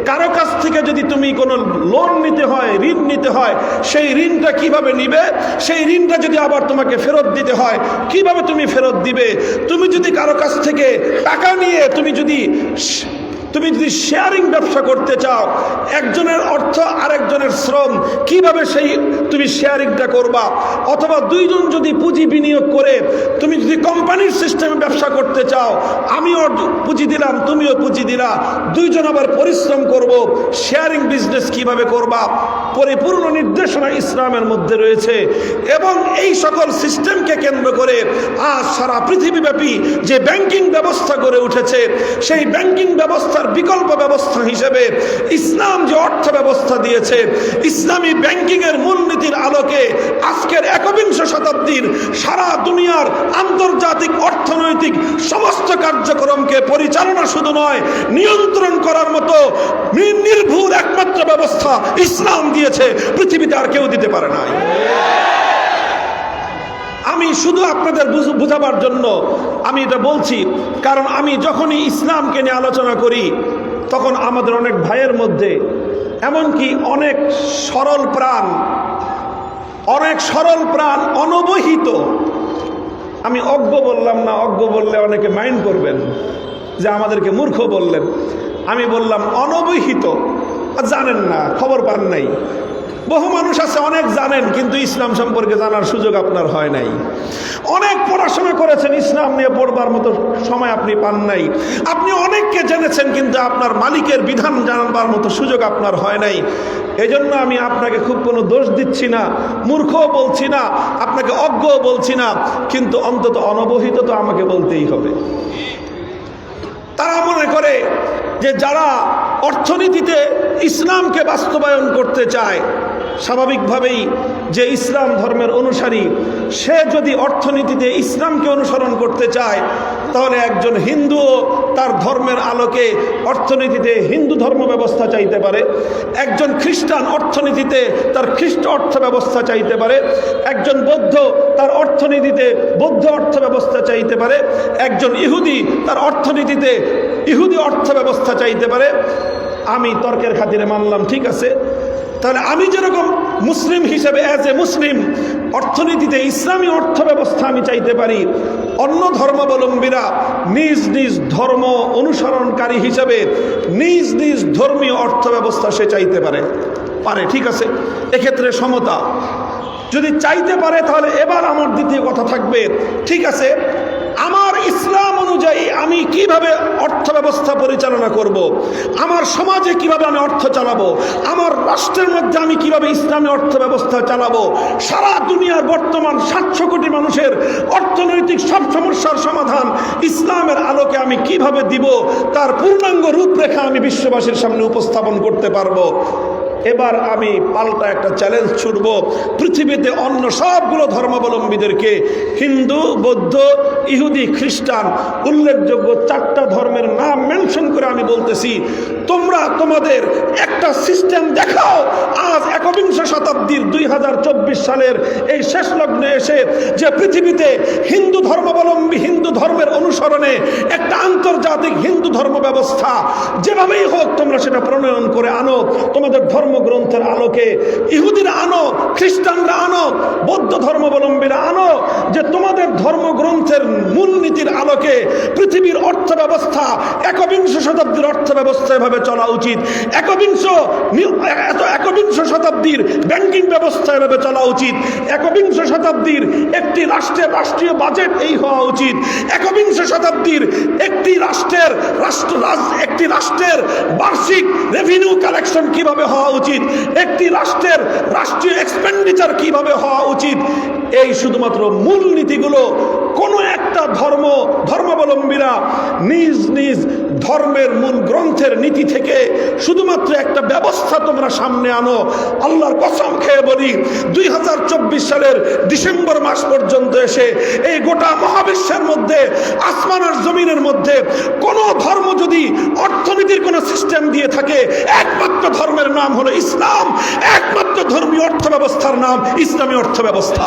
A: কারো কাছ থেকে যদি তুমি কোনো লোন নিতে হয়, ঋণ নিতে হয়, সেই ঋণটা কিভাবে নিবে, সেই ঋণটা যদি আবার তোমাকে ফেরত দিতে হয় কিভাবে তুমি ফেরত দিবে। তুমি যদি কারো কাছ থেকে টাকা নিয়ে তুমি যদি শেয়ারিং ব্যবসা করতে চাও, একজনের অর্থ আরেকজনের শ্রম, কিভাবে সেই তুমি শেয়ারিংটা করবা। অথবা দুইজন যদি পুঁজি বিনিয়োগ করে তুমি যদি কোম্পানির সিস্টেমে ব্যবসা করতে চাও, আমিও পুঁজি দিলাম তুমিও পুঁজি দিলা, দুইজন আবার পরিশ্রম করব, শেয়ারিং বিজনেস কিভাবে করবা। পরিপূর্ণ নির্দেশনা ইসলামের মধ্যে রয়েছে। এবং এই সকল সিস্টেমকে কেন্দ্র করে আজ সারা পৃথিবীব্যাপী যে ব্যাংকিং ব্যবস্থা গড়ে উঠেছে, সেই ব্যাংকিং ব্যবস্থার বিকল্প ব্যবস্থা হিসেবে ইসলাম যে অর্থ ব্যবস্থা দিয়েছে, ইসলামী ব্যাংকিং এর মূলনীতির আলোকে আজকের 21 শতাব্দীর সারা দুনিয়ার আন্তর্জাতিক অর্থনৈতিক সমস্ত কার্যক্রমকে পরিচালনা শুধু নয়, নিয়ন্ত্রণ করার মতো নির্ভুল একমাত্র ব্যবস্থা ইসলাম দিয়েছে, পৃথিবীতে আর কেউ দিতে পারে নাই। আমি শুধু আপনাদের বুঝাবার জন্য আমি এটা বলছি, কারণ আমি যখনই ইসলামকে নিয়ে আলোচনা করি তখন আমাদের অনেক ভাইয়ের মধ্যে এমনকি অনেক সরল প্রাণ অনবহিত, আমি অজ্ঞ বললাম না, অজ্ঞ বললে অনেকে মাইন্ড করবেন যে আমাদেরকে মূর্খ বললেন, আমি বললাম অনবহিত, জানেন না, খবর পান নাই। বহু মানুষ আছে অনেক জানেন কিন্তু ইসলাম সম্পর্কে জানার সুযোগ আপনার হয় নাই। অনেক পড়াশোনা করেছেন, ইসলাম নিয়ে পড়বার মতো সময় আপনি পান নাই। আপনি অনেককে জেনেছেন কিন্তু আপনার মালিকের বিধান জানবার মতো সুযোগ আপনার হয় নাই। এই জন্য আমি আপনাকে খুব কোনো দোষ দিচ্ছি না, মূর্খও বলছি না, আপনাকে অজ্ঞও বলছি না, কিন্তু অন্তত অনবহিত তো আমাকে বলতেই হবে। তারা মনে করে যে যারা অর্থনীতিতে ইসলামকে বাস্তবায়ন করতে চায়, স্বাভাবিকভাবেই যে ইসলাম ধর্মের অনুসারী সে যদি অর্থনীতিতে ইসলামকে অনুসরণ করতে চায় তাহলে একজন হিন্দুও তার ধর্মের আলোকে অর্থনীতিতে হিন্দু ধর্ম ব্যবস্থা চাইতে পারে, একজন খ্রিস্টান অর্থনীতিতে তার খ্রিস্ট অর্থ ব্যবস্থা চাইতে পারে, একজন বৌদ্ধ তার অর্থনীতিতে বৌদ্ধ অর্থ ব্যবস্থা চাইতে পারে, একজন ইহুদি তার অর্থনীতিতে ইহুদি অর্থ ব্যবস্থা চাইতে পারে। আমি তর্কের খাতিরে মানলাম, ঠিক আছে, তাহলে আমি যেরকম মুসলিম হিসেবে অ্যাজ এ মুসলিম অর্থনীতিতে ইসলামী অর্থ ব্যবস্থা আমি চাইতে পারি, অন্য ধর্মাবলম্বীরা নিজ নিজ ধর্ম অনুসরণকারী হিসেবে নিজ নিজ ধর্মীয় অর্থ ব্যবস্থা সে চাইতে পারে, ঠিক আছে, এক্ষেত্রে সমতা যদি চাইতে পারে। তাহলে এবার আমার দ্বিতীয় কথা থাকবে, ঠিক আছে, আমার ইসলাম অনুযায়ী আমি কিভাবে অর্থ ব্যবস্থা পরিচালনা করব, আমার সমাজে কিভাবে আমি অর্থ চালাবো, আমার রাষ্ট্রের মধ্যে আমি কিভাবে ইসলামী অর্থ ব্যবস্থা চালাবো, সারা দুনিয়ার বর্তমান 700 কোটি মানুষের অর্থনৈতিক সব সমস্যার সমাধান ইসলামের আলোকে আমি কিভাবে দিব, তার পূর্ণাঙ্গ রূপরেখা আমি বিশ্ববাসীর সামনে উপস্থাপন করতে পারবো। এবার আমি পাল্টা একটা চ্যালেঞ্জ ছুড়ব পৃথিবীতে অন্য সবগুলো ধর্মাবলম্বীদেরকে, হিন্দু, বৌদ্ধ, ইহুদি, খ্রিস্টান, উল্লেখযোগ্য 4টা ধর্মের নাম মেনশন করে আমি বলতেছি, তোমরা তোমাদের একটা সিস্টেম দেখাও আজ 21 শতাব্দীর 2024 সালের এই শেষ লগ্নে এসে, যে পৃথিবীতে হিন্দু ধর্মাবলম্বী হিন্দু ধর্মের অনুসরণে একটা আন্তর্জাতিক হিন্দু ধর্ম ব্যবস্থা যেভাবেই হোক তোমরা সেটা প্রণয়ন করে আনো, তোমাদের ধর্মগ্রন্থের আলোকে। ইহুদিরা আনো, খ্রিস্টানরা আনো, বৌদ্ধ ধর্মাবলম্বীরা আনো, যে তোমাদের ধর্মগ্রন্থের মূলনীতির আলোকে পৃথিবীর অর্থ ব্যবস্থা 21 শতাব্দীর অর্থ ব্যবস্থা এভাবে চলা উচিত, 21 শতাব্দীর ব্যাংকিং ব্যবস্থা এভাবে চলা উচিত, 21 শতাব্দীর একটি রাষ্ট্রের রাষ্ট্রীয় বাজেট এই হওয়া উচিত, 21 শতাব্দীর একটি রাষ্ট্রের বার্ষিক রেভিনিউ কালেকশন কিভাবে হওয়া উচিত, একটি রাষ্ট্রের রাষ্ট্রীয় এক্সপেন্ডিচার কিভাবে হওয়া উচিত, এই শুধুমাত্র মূল নীতিগুলো কোনো একটা ধর্মাবলম্বীরা নিজ নিজ ধর্মের মূল গ্রন্থের নীতি থেকে শুধুমাত্র একটা ব্যবস্থা তোমরা সামনে আনো। আল্লাহর কসম খেয়ে বলি, 2024 সালের ডিসেম্বর মাস পর্যন্ত এসে এই গোটা মহাবিশ্বের মধ্যে, আসমান আর জমিনের মধ্যে কোনো ধর্ম যদি অর্থনীতির কোনো সিস্টেম দিয়ে থাকে, একমাত্র ধর্মের নাম হলো ইসলাম, একমাত্র ধর্মীয় অর্থ ব্যবস্থার নাম ইসলামী অর্থ ব্যবস্থা।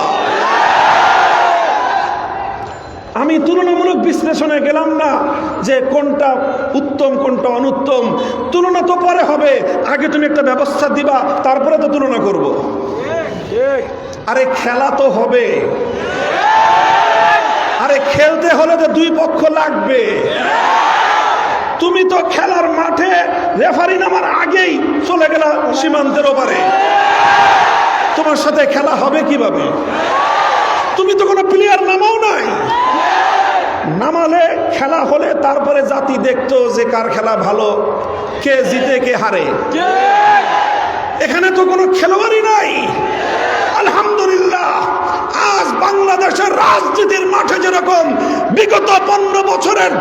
A: আমি তুলনামূলক বিশ্লেষণে গেলাম না যে কোনটা উত্তম কোনটা অনুত্তম, তুলনা তো পরে হবে, আগে তুমি একটা ব্যবস্থা দিবা, তারপরে তো তুলনা করব। আরে খেলা তো হবে, আরে খেলতে হলে তো দুই পক্ষ লাগবে। তুমি তো খেলার মাঠে রেফারি নামার আগেই চলে গেলা সীমান্তের ওপারে, তোমার সাথে খেলা হবে কিভাবে? তুমি তো কোনো প্লেয়ার নামাও নাই, নামালে খেলা হলে তারপরে জাতি দেখতো যে কার খেলা ভালো, কে জিতে কে হারে। এখানে তো কোনো খেলোয়াড়ই নাই। আলহামদুলিল্লাহ, আজ বাংলাদেশের রাজনীতির মাঠে যেরকম বিগত 15 বছরের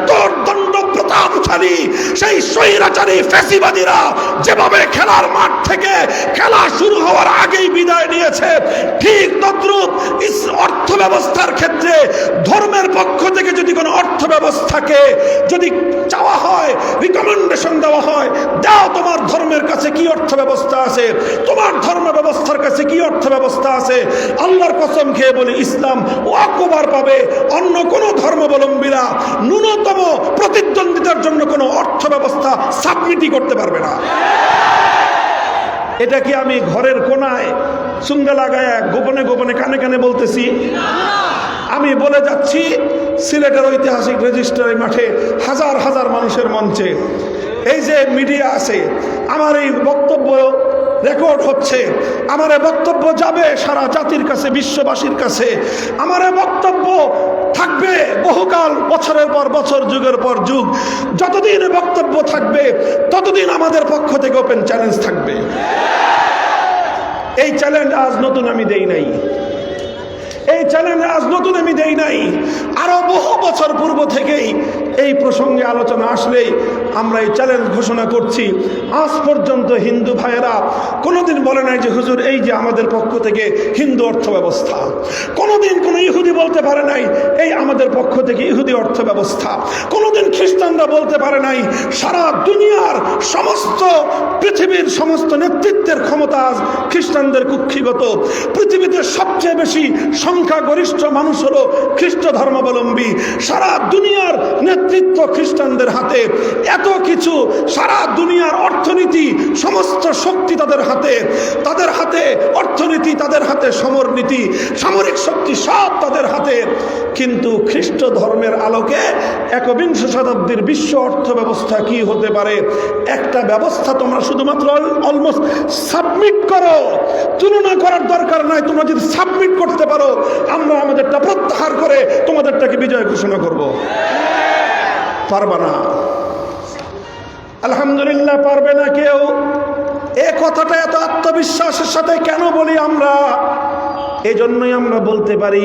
A: দণ্ড প্রতাপশালী সেই স্বৈরাচারী ফ্যাসিবাদীরা যেভাবে খেলার মাঠ থেকে খেলা শুরু হওয়ার আগেই বিদায় নিয়েছে, ঠিক তদ্রূপ অর্থ ব্যবস্থার ক্ষেত্রে ধর্মের পক্ষ থেকে যদি কোনো অর্থ ব্যবস্থাকে যদি চাওয়া হয়, রিকমেন্ডেশন দেওয়া হয়, দাও তোমার ধর্মের কাছে কি অর্থ ব্যবস্থা আছে, তোমার ধর্ম ব্যবস্থার কাছে কি অর্থ ব্যবস্থা আছে, আল্লাহর কসম খেয়ে বলি ইসলাম ওয়াকওভার পাবে। অন্য কোন ধর্মাবলম্বীরা ন্যূনতম প্রতিদ্বন্দ্বিতার জন্য কোনো অর্থ ব্যবস্থা সাবমিটই করতে পারবে না। এটা কি আমি ঘরের কোনায় চুঙ্গা লাগায় গোপনে গোপনে কানে কানে বলতেছি? আমি বলে যাচ্ছি সিলেটের ঐতিহাসিক রেজিস্ট্রারি মাঠে হাজার হাজার মানুষের মঞ্চে, এই যে মিডিয়া আছে, আমার এই বক্তব্য রেকর্ড হচ্ছে, আমার এই বক্তব্য যাবে সারা জাতির কাছে, বিশ্ববাসীর কাছে। আমার এই বক্তব্য থাকবে বহুকাল, বছরের পর বছর, যুগের পর যুগ। যতদিন বক্তব্য থাকবে ততদিন আমাদের পক্ষ থেকে ওপেন চ্যালেঞ্জ থাকবে। এই চ্যালেঞ্জ আজ নতুন আমি দেই নাই, এই চ্যালেঞ্জ আজ নতুন আমি দেই নাই, আরো বহু বছর পূর্ব থেকেই এই প্রসঙ্গে আলোচনা আসলেই আমরা এই চ্যালেঞ্জ ঘোষণা করছি, আজ পর্যন্ত হিন্দু ভাইয়েরা কোনোদিন বলে নাই যে হুজুর এই যে আমাদের পক্ষ থেকে হিন্দু অর্থ ব্যবস্থা, কোনোদিন কোনো ইহুদি বলতে পারে নাই এই আমাদের পক্ষ থেকে ইহুদি অর্থ ব্যবস্থা, কোনোদিন খ্রিস্টানরা বলতে পারে নাই সারা দুনিয়ার সমস্ত পৃথিবীর সমস্ত নেতৃত্বের ক্ষমতা আজ খ্রিস্টানদের কুক্ষিগত, পৃথিবীতে সবচেয়ে বেশি সংখ্যাগরিষ্ঠ মানুষ হলো খ্রিস্ট ধর্মাবলম্বী, সারা দুনিয়ার নেতৃত্ব খ্রিস্টানদের হাতে, এত কিছু, সারা দুনিয়ার অর্থনীতি, সমস্ত শক্তি তাদের হাতে অর্থনীতি, তাদের হাতে সমরনীতি, সামরিক শক্তি সব তাদের হাতে। কিন্তু খ্রিস্ট ধর্মের আলোকে একবিংশ শতাব্দীর বিশ্ব অর্থ ব্যবস্থা কি হতে পারে? একটা ব্যবস্থা তোমরা শুধুমাত্র অলমোস্ট সাবমিট করো, তুলনা করার দরকার নাই। তোমরা যদি সাবমিট করতে পারো, আমরা আমাদেরটা প্রত্যাহার করে তোমাদেরটাকে বিজয় ঘোষণা করব। পারবা না, আলহামদুলিল্লাহ পারবে না কেউ। এ কথাটা এত আত্মবিশ্বাসের সাথে কেন বলি আমরা? এজন্যই আমরা বলতে পারি,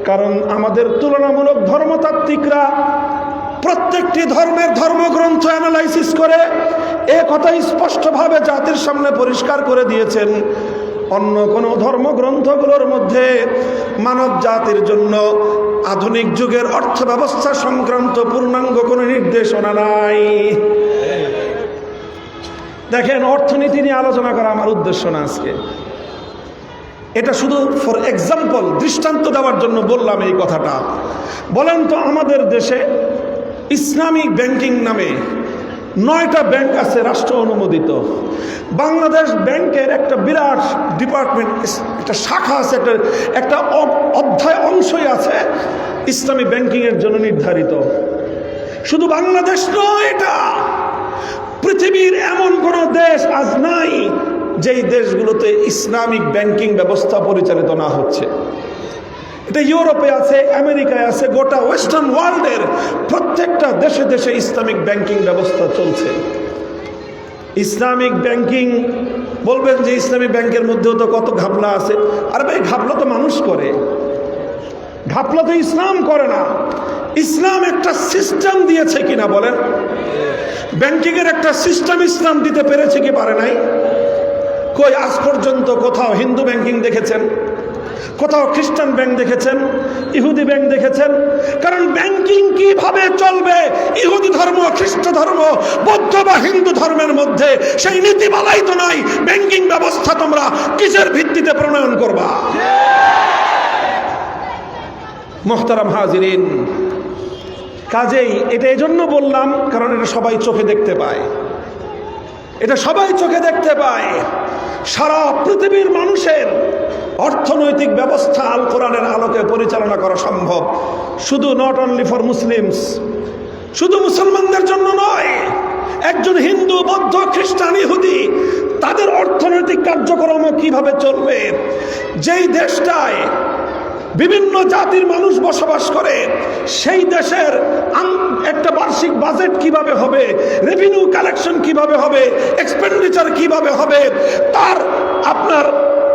A: কারণ আমাদের তুলনামূলক ধর্মতাত্ত্বিকরা প্রত্যেকটি ধর্মের ধর্মগ্রন্থ অ্যানালাইসিস করে এ কথা স্পষ্টভাবে জাতির সামনে পরিষ্কার করে দিয়েছেন, অন্য কোনো ধর্মগ্রন্থগুলোর মধ্যে মানব জাতির জন্য আধুনিক যুগের অর্থ ব্যবস্থা সংক্রান্ত পূর্ণাঙ্গ কোনো নির্দেশনা নাই। দেখেন, অর্থনীতি নিয়ে আলোচনা করা আমার উদ্দেশ্য না আজকে, এটা শুধু ফর এক্সাম্পল, দৃষ্টান্ত দেওয়ার জন্য বললাম এই কথাটা। বলেন তো, আমাদের দেশে ইসলামিক ব্যাংকিং নামে 9টা ব্যাংক আছে রাষ্ট্র অনুমোদিত। বাংলাদেশ ব্যাংকের একটা বিরাট ডিপার্টমেন্ট, একটা শাখা আছে, একটা অধ্যায় অংশই আছে ইসলামী ব্যাংকিংয়ের জন্য নির্ধারিত। শুধু বাংলাদেশ নয়, এটা পৃথিবীর এমন কোনো দেশ আজ নাই যেই দেশগুলোতে ইসলামিক ব্যাংকিং ব্যবস্থা পরিচালিত না হচ্ছে। এটা ইউরোপে আছে, আমেরিকায় আছে, গোটা ওয়েস্টার্ন ওয়ার্ল্ডের প্রত্যেকটা দেশে দেশে ইসলামিক ব্যাংকিং ব্যবস্থা চলছে। ইসলামিক ব্যাংকিং, বলবেন যে ইসলামী ব্যাংকের মধ্যেও তো কত ঘাপলা আছে। আর ভাই, ঘাপলা তো মানুষ করে, ঘাপলা তো ইসলাম করে না। ইসলাম একটা সিস্টেম দিয়েছে কিনা বলেন? ব্যাংকিং এর একটা সিস্টেম ইসলাম দিতে পেরেছে কি পারে নাই? কই আজ পর্যন্ত কোথাও হিন্দু ব্যাংকিং দেখেছেন? কোথাও খ্রিস্টান ব্যাংক দেখেছেন? ইহুদি ব্যাংক দেখেছেন? কারণ ব্যাংকিং কিভাবে চলবে ইহুদি ধর্ম, খ্রিস্ট ধর্ম, বৌদ্ধ বা হিন্দু ধর্মের মধ্যে সেই নীতিমালাই তো নাই। ব্যাংকিং ব্যবস্থা তোমরা কিসের ভিত্তিতে প্রণয়ন করবা? মুহতারাম হাজিরিন, কাজেই এটা এজন্য বললাম কারণ এটা সবাই চোখে দেখতে পায়, এটা সবাই চোখে দেখতে পায়। সারা পৃথিবীর মানুষের অর্থনৈতিক ব্যবস্থা আল কোরআনের আলোকে পরিচালনা করা সম্ভব, শুধু নট অনলি ফর মুসলিমস, শুধু মুসলমানদের জন্য নয়। একজন হিন্দু, বৌদ্ধ, খ্রিস্টান, ইহুদি তাদের অর্থনৈতিক কার্যক্রম কিভাবে চলবে, যেই দেশটায় বিভিন্ন জাতির মানুষ বসবাস করে সেই দেশের একটা বার্ষিক বাজেট কিভাবে হবে, রেভিনিউ কালেকশন কিভাবে হবে, এক্সপেন্ডিচার কিভাবে হবে,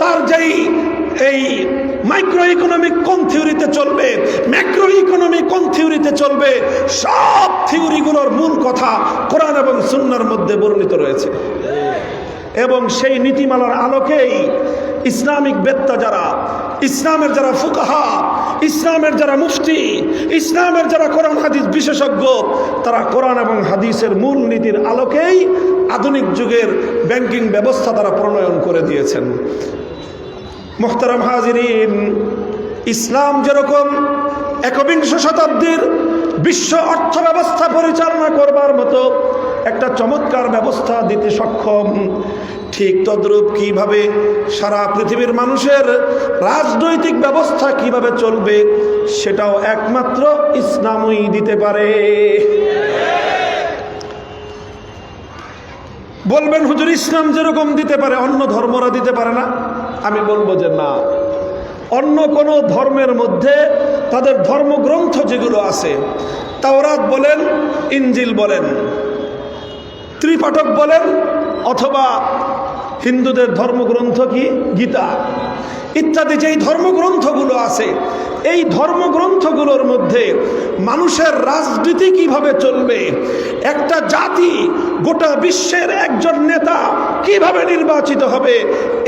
A: তার যেই এই মাইক্রো ইকোনমিক কোন থিওরিতে চলবে, ম্যাক্রো ইকোনমিক কোন থিওরিতে চলবে, সব থিওরিগুলোর মূল কথা কোরআন এবং সুন্নাহর মধ্যে বর্ণিত রয়েছে। এবং সেই নীতিমালার আলোকেই ইসলামিক বেত্তা যারা, ইসলামের যারা ফুকাহা, ইসলামের যারা মুফতি, ইসলামের যারা কোরআন হাদিস বিশেষজ্ঞ, তারা কোরআন এবং হাদিসের মূল নীতির আলোকেই আধুনিক যুগের ব্যাংকিং ব্যবস্থা তারা প্রণয়ন করে দিয়েছেন। মুহতারাম হাজিরিন, ইসলাম যেরকম একবিংশ শতাব্দীর বিশ্ব অর্থ ব্যবস্থা পরিচালনা করবার মতো একটা চমৎকার ব্যবস্থা দিতে সক্ষম, ঠিক তদ্রূপ কিভাবে সারা পৃথিবীর মানুষের রাজনৈতিক ব্যবস্থা কিভাবে চলবে সেটাও একমাত্র ইসলামই দিতে পারে। বলবেন হুজুর, ইসলাম যেরকম দিতে পারে অন্য ধর্মরা দিতে পারে না? আমি বলবো যে না, অন্য কোনো ধর্মের মধ্যে তাদের ধর্মগ্রন্থ যেগুলো আছে, তাওরাত বলেন, ইনজিল বলেন, ত্রিপাঠক বলেন, অথবা হিন্দুদের ধর্মগ্রন্থ কি গীতা, ইত্যাদি যেই ধর্মগ্রন্থগুলো আছে, এই ধর্মগ্রন্থগুলোর মধ্যে মানুষের রাজনীতি কিভাবে চলবে, একটা জাতি গোটা বিশ্বের একজন নেতা কিভাবে নির্বাচিত হবে,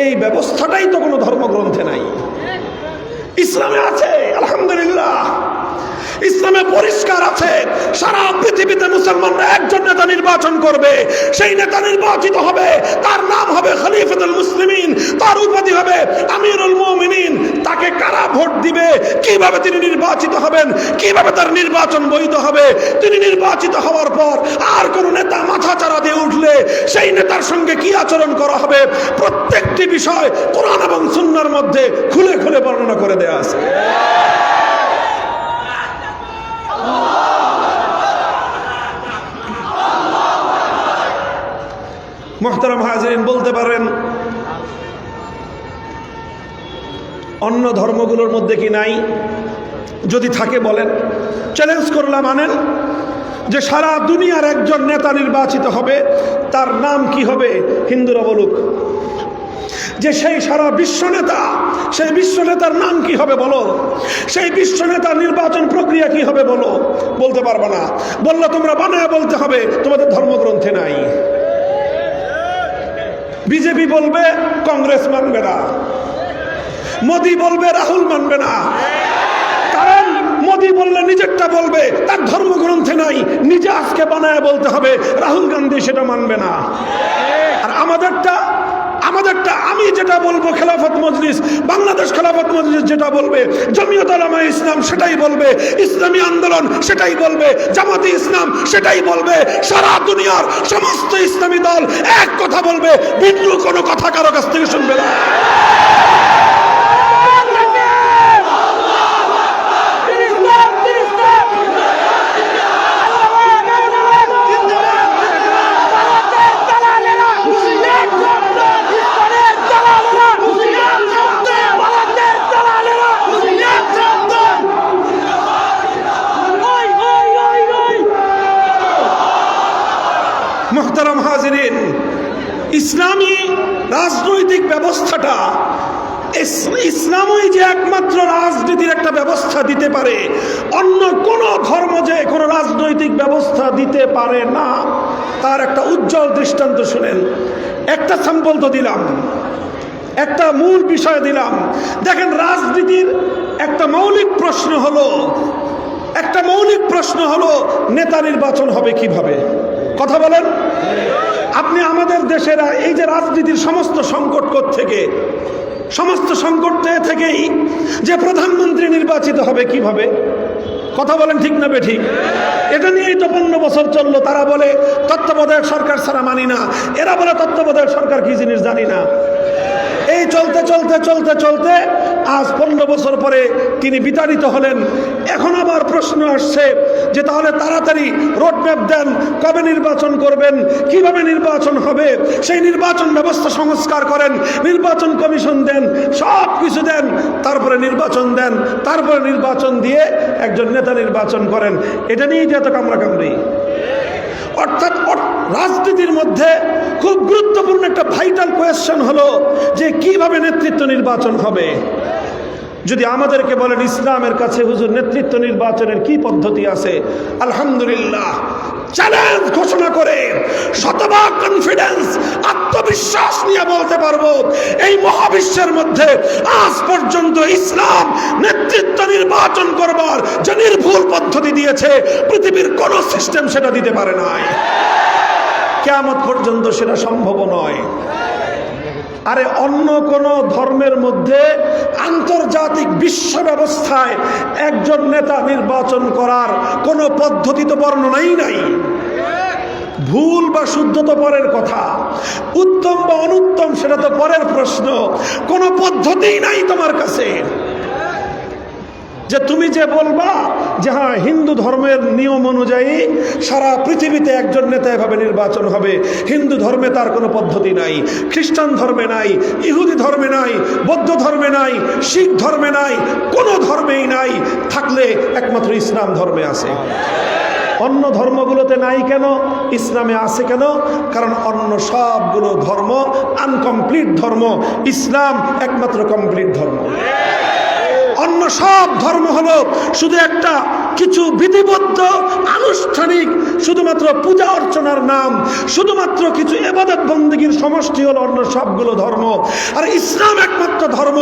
A: এই ব্যবস্থাটাই তো কোনো ধর্মগ্রন্থে নাই। ইসলামে আছে, আলহামদুলিল্লাহ, ইসলামে পরিষ্কার আছে, সারা পৃথিবীতে মুসলমানরা একজন নেতা নির্বাচন করবে, সেই নেতা নির্বাচিত হবে, তার নাম হবে খলিফাতুল মুসলিমিন, তার উপাধি হবে আমিরুল মুমিনিন। তাকে কারা ভোট দিবে, কিভাবে তিনি নির্বাচিত হবেন, কিভাবে তার নির্বাচন বৈধ হবে, তিনি নির্বাচিত হওয়ার পর আর কোন নেতা মাথা চাড়া দিয়ে উঠলে সেই নেতার সঙ্গে কি আচরণ করা হবে, প্রত্যেকটি বিষয় কোরআন এবং সুন্নাহর মধ্যে খুলে খুলে বর্ণনা করে দেয়া আছে। মুহতারাম হাজিরিন, বলতে পারেন অন্য ধর্মগুলোর মধ্যে কি নাই? যদি থাকে বলেন, চ্যালেঞ্জ করলাম, আনেন যে সারা দুনিয়ার একজন নেতা নির্বাচিত হবে, তার নাম কি হবে? হিন্দুরা বলুক। যে সেই সারা বিশ্ব নেতা, সেই বিশ্ব নেতার নাম কি হবে বলো? সেই বিশ্ব নেতার নির্বাচন প্রক্রিয়া কি হবে বলো? বলতে পারবে না। বললে তোমরা বানায় বলতে হবে, তোমাদের ধর্মগ্রন্থে নাই। বিজেপি বলবে কংগ্রেস মানবে না, মোদি বলবে রাহুল মানবে না, কারণ মোদি বললে নিজেরটা বলবে, তার ধর্মগ্রন্থে নাই, নিজে আজকে বানায় বলতে হবে, রাহুল গান্ধী সেটা মানবে না। আর আমাদেরটা আমি যেটা বলবো, খেলাফত মজলিস, বাংলাদেশ খেলাফত মজলিস যেটা বলবে, জমিয়ত উলামা ইসলাম সেটাই বলবে, ইসলামী আন্দোলন সেটাই বলবে, জামাতে ইসলাম সেটাই বলবে, সারা দুনিয়ার সমস্ত ইসলামী দল এক কথা বলবে, ভিন্ন কোনো কথা কারো কাছ থেকে শুনবে না। মুহতারাম হাজিরিন, ইসলামী রাজনৈতিক ব্যবস্থাটা, ইসলামই যে একমাত্র রাজনীতির একটা ব্যবস্থা দিতে পারে, অন্য কোন ধর্ম যে কোনো রাজনৈতিক ব্যবস্থা দিতে পারে না, তার একটা উজ্জ্বল দৃষ্টান্ত শুনেন। একটা স্যাম্পল তো দিলাম, একটা মূল বিষয় দিলাম। দেখেন, রাজনীতির একটা মৌলিক প্রশ্ন হলো নেতা নির্বাচন হবে কিভাবে? কথা বলেন। আপনি আমাদের দেশের এই যে রাজনীতির সমস্ত সংকট থেকে, সমস্ত সংকট থেকেই যে প্রধানমন্ত্রী নির্বাচিত হবে কিভাবে? কথা বলেন, ঠিক না বেঠিক? এটা নিয়েই তো 15 বছর চললো। তারা বলে তত্ত্বাবধায়ক সরকার ছাড়া মানি না, এরা বলে তত্ত্বাবধায়ক সরকার কি জিনিস জানি না। এই চলতে চলতে চলতে চলতে আজ 15 বছর পরে তিনি বিতাড়িত হলেন। এখন আবার প্রশ্ন আসছে যে তাহলে তাড়াতাড়ি রোডম্যাপ দেন, কবে নির্বাচন করবেন, কিভাবে নির্বাচন হবে, সেই নির্বাচন ব্যবস্থা সংস্কার করেন, নির্বাচন কমিশন দেন, সব কিছু দেন, তারপরে নির্বাচন দেন, তারপরে নির্বাচন দিয়ে একজন নেতা নির্বাচন করেন। এটা নিয়েই যে এত কামড়াকামড়ি। অর্থাৎ রাজনীতির মধ্যে খুব গুরুত্বপূর্ণ একটা ভাইটাল কোয়েশ্চেন হলো যে কিভাবে নেতৃত্ব নির্বাচন হবে। যদি আমাদেরকে বলেন ইসলামের কাছে হুজুর নেতৃত্ব নির্বাচনের কি পদ্ধতি আছে, আলহামদুলিল্লাহ চ্যালেঞ্জ ঘোষণা করে শতভাগ কনফিডেন্স, আত্মবিশ্বাস নিয়ে বলতে পারবো, এই মহাবিশ্বের মধ্যে আজ পর্যন্ত ইসলাম নেতৃত্ব নির্বাচন করবার যে নির্ভুল পদ্ধতি দিয়েছে, পৃথিবীর কোন সিস্টেম সেটা দিতে পারে নাই। কিয়ামত পর্যন্ত সেটা সম্ভব নয়। আরে অন্য কোন ধর্মের মধ্যে আন্তর্জাতিক বিশ্ব ব্যবস্থায় একজন নেতা নির্বাচন করার কোন পদ্ধতি তো বর্ণনাই নাই। ভুল বা শুদ্ধ তো পরের কথা, উত্তম বা অনুত্তম সেটা তো পরের প্রশ্ন। কোন পদ্ধতিই নাই তোমার কাছে যে তুমি যে বলবা যে হ্যাঁ হিন্দু ধর্মের নিয়ম অনুযায়ী সারা পৃথিবীতে একজন নেতা এভাবে নির্বাচন হবে। হিন্দু ধর্মে তার কোনো পদ্ধতি নাই, খ্রিস্টান ধর্মে নাই, ইহুদি ধর্মে নাই, বৌদ্ধ ধর্মে নাই, শিখ ধর্মে নাই, কোনো ধর্মেই নাই। থাকলে একমাত্র ইসলাম ধর্মে আছে। অন্য ধর্মগুলোতে নাই কেন, ইসলামে আছে কেন? কারণ অন্য সবগুলো ধর্ম আনকমপ্লিট ধর্ম, ইসলাম একমাত্র কমপ্লিট ধর্ম। অন্য সব ধর্ম হলো শুধু একটা কিছু বিধিবদ্ধ আনুষ্ঠানিক শুধুমাত্র পূজা অর্চনার নাম, শুধুমাত্র কিছু ইবাদত বন্দেগীর সমষ্টি হলো অন্য সবগুলো ধর্ম। আর ইসলাম একমাত্র ধর্ম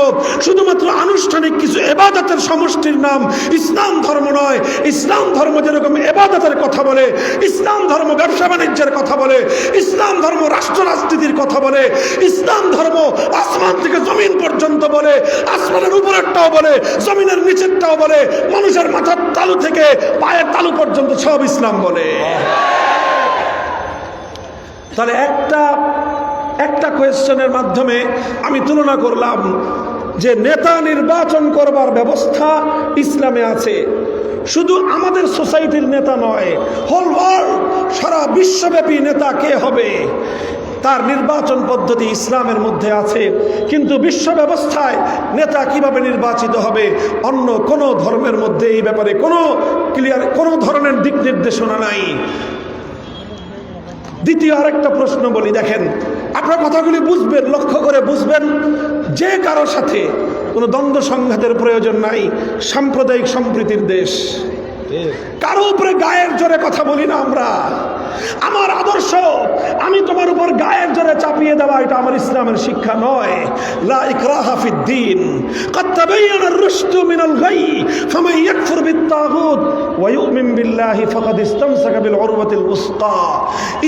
A: শুধুমাত্র আনুষ্ঠানিক কিছু ইবাদতের সমষ্টির নাম। ইসলাম ধর্ম নয়। ইসলাম ধর্ম যেরকম ইবাদতের কথা বলে, ইসলাম ধর্ম ব্যবসা বাণিজ্যের কথা বলে, ইসলাম ধর্ম রাষ্ট্র রাজনীতির কথা বলে, ইসলাম ধর্ম আসমান থেকে জমিন পর্যন্ত বলে, আসমানের উপরেরটাও বলে, জমিনের নিচেরটাও বলে, মানুষের মাথার তালু থেকে পায়ের তালু পর্যন্ত সব ইসলাম বলে। তাহলে একটা কোয়েশ্চেনের মাধ্যমে আমি তুলনা করলাম যে নেতা নির্বাচন করবার ব্যবস্থা ইসলামে আছে। শুধু আমাদের সোসাইটির নেতা নয়, হোল ওয়ার্ল্ড, সারা বিশ্বব্যাপী নেতা কে হবে তার নির্বাচন পদ্ধতি ইসলামের মধ্যে আছে। কিন্তু বিশ্ব ব্যবস্থায় নেতা কিভাবে নির্বাচিত হবে অন্য কোনো ধর্মের মধ্যে এই ব্যাপারে কোনো ধরনের দিক নির্দেশনা নাই। দ্বিতীয় আরেকটা প্রশ্ন বলি, দেখেন আপনার কথাগুলি বুঝবেন, লক্ষ্য করে বুঝবেন। যে কারো সাথে কোনো দ্বন্দ্ব সংঘাতের প্রয়োজন নাই। সাম্প্রদায়িক সম্প্রীতির দেশ, কারো উপরে গায়ের জোরে কথা বলি না আমরা। আমার আদর্শ আমি তোমার উপর গায়ের জোরে চাপিয়ে দেওয়া, এটা আমার ইসলামের শিক্ষা নয়। লা ইকরাহা ফিদ্দীন, ক্বাদ তাবায়্যানার রুশদু মিনাল গাই, ফামান ইয়াকফুর বিত্তাগুত ওয়া ইউমিন বিল্লাহি ফাকাদ ইসতামসাকা বিল উরওয়াতিল উসকা।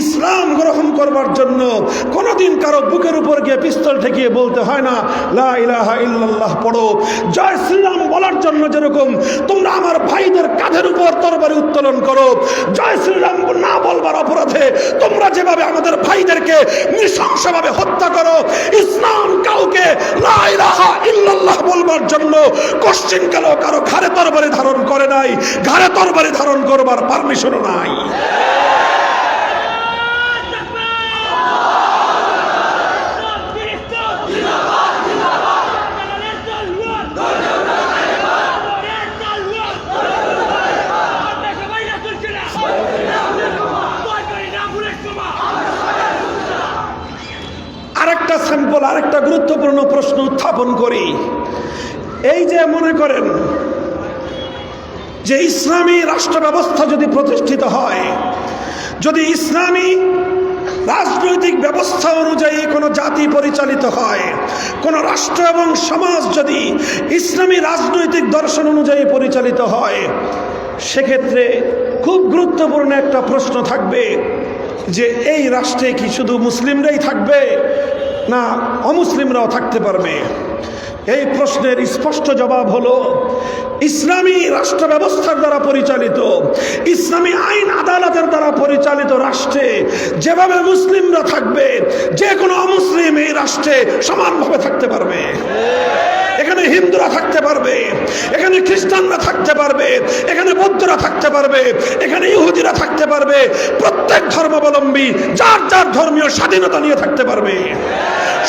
A: ইসলাম গ্রহণ করবার জন্য কোনোদিন কারো বুকের উপর গিয়ে পিস্তল ঠেকিয়ে বলতে হয় না লা ইলাহা ইল্লাল্লাহ পড়ো। জয় শ্রীরাম বলার জন্য যেরকম তোমরা আমার ভাইদের কাঁধের উপর তরবারি উত্তোলন করো, জয় শ্রীরাম না বলবার অপরাধে তোমরা যেভাবে আমাদের ভাইদেরকে নৃশংসভাবে হত্যা করো, ইসলাম কাউকে লা ইলাহা ইল্লাল্লাহ বলবার জন্য কোশ্চিনকালেও কারো ঘাড়ে তরবারি ধারণ করে নাই, ঘাড়ে তরবারি ধারণ করবার পারমিশনও নাই। স্যাম্পল আরেকটা গুরুত্বপূর্ণ প্রশ্ন উত্থাপন করি। এই যে মনে করেন যে ইসলামী রাষ্ট্র ব্যবস্থা যদি প্রতিষ্ঠিত হয়, যদি ইসলামী রাজনৈতিক ব্যবস্থা অনুযায়ী কোনো জাতি পরিচালিত হয়, কোনো রাষ্ট্র এবং সমাজ যদি ইসলামী রাজনৈতিক দর্শন অনুযায়ী পরিচালিত হয়, সেক্ষেত্রে খুব গুরুত্বপূর্ণ একটা প্রশ্ন থাকবে যে এই রাষ্ট্রে কি শুধু মুসলিমরাই থাকবে না অমুসলিমরাও থাকতে পারবে? এই প্রশ্নের স্পষ্ট জবাব হলো ইসলামী রাষ্ট্র ব্যবস্থার দ্বারা পরিচালিত, ইসলামী আইন আদালতের দ্বারা পরিচালিত রাষ্ট্রে যেভাবে মুসলিমরা থাকবে, যে কোনো অমুসলিম এই রাষ্ট্রে সমানভাবে থাকতে পারবে। এখানে হিন্দুরা থাকতে পারবে, এখানে খ্রিস্টানরা থাকতে পারবে, এখানে বৌদ্ধরা থাকতে পারবে, এখানে ইহুদিরা থাকতে পারবে। প্রত্যেক ধর্মাবলম্বী যার যার ধর্মীয় স্বাধীনতা নিয়ে থাকতে পারবে।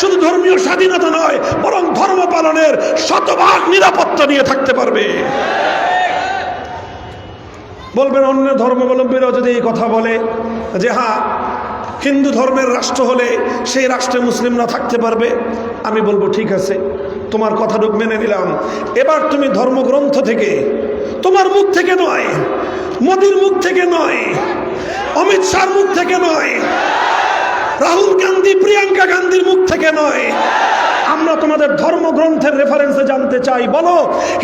A: শুধু ধর্মীয় স্বাধীনতা নয়, বরং ধর্ম পালনের শতভাগ নিরাপত্তা নিয়ে থাকতে পারবে। বলবেন অন্য ধর্মাবলম্বীরাও যদি এই কথা বলে যে হ্যাঁ হিন্দু ধর্মের রাষ্ট্র হলে সেই রাষ্ট্রে মুসলিমরা থাকতে পারবে, আমি বলবো ঠিক আছে, তোমার কথাটুকু মেনে নিলাম। এবার তুমি ধর্মগ্রন্থ থেকে, তোমার মুখ থেকে নয়, মোদির মুখ থেকে নয়, অমিত শাহর মুখ থেকে নয়, রাহুল গান্ধী প্রিয়াঙ্কা গান্ধীর মুখ থেকে নয়, আমরা তোমাদের ধর্মগ্রন্থের রেফারেন্সে জানতে চাই। বলো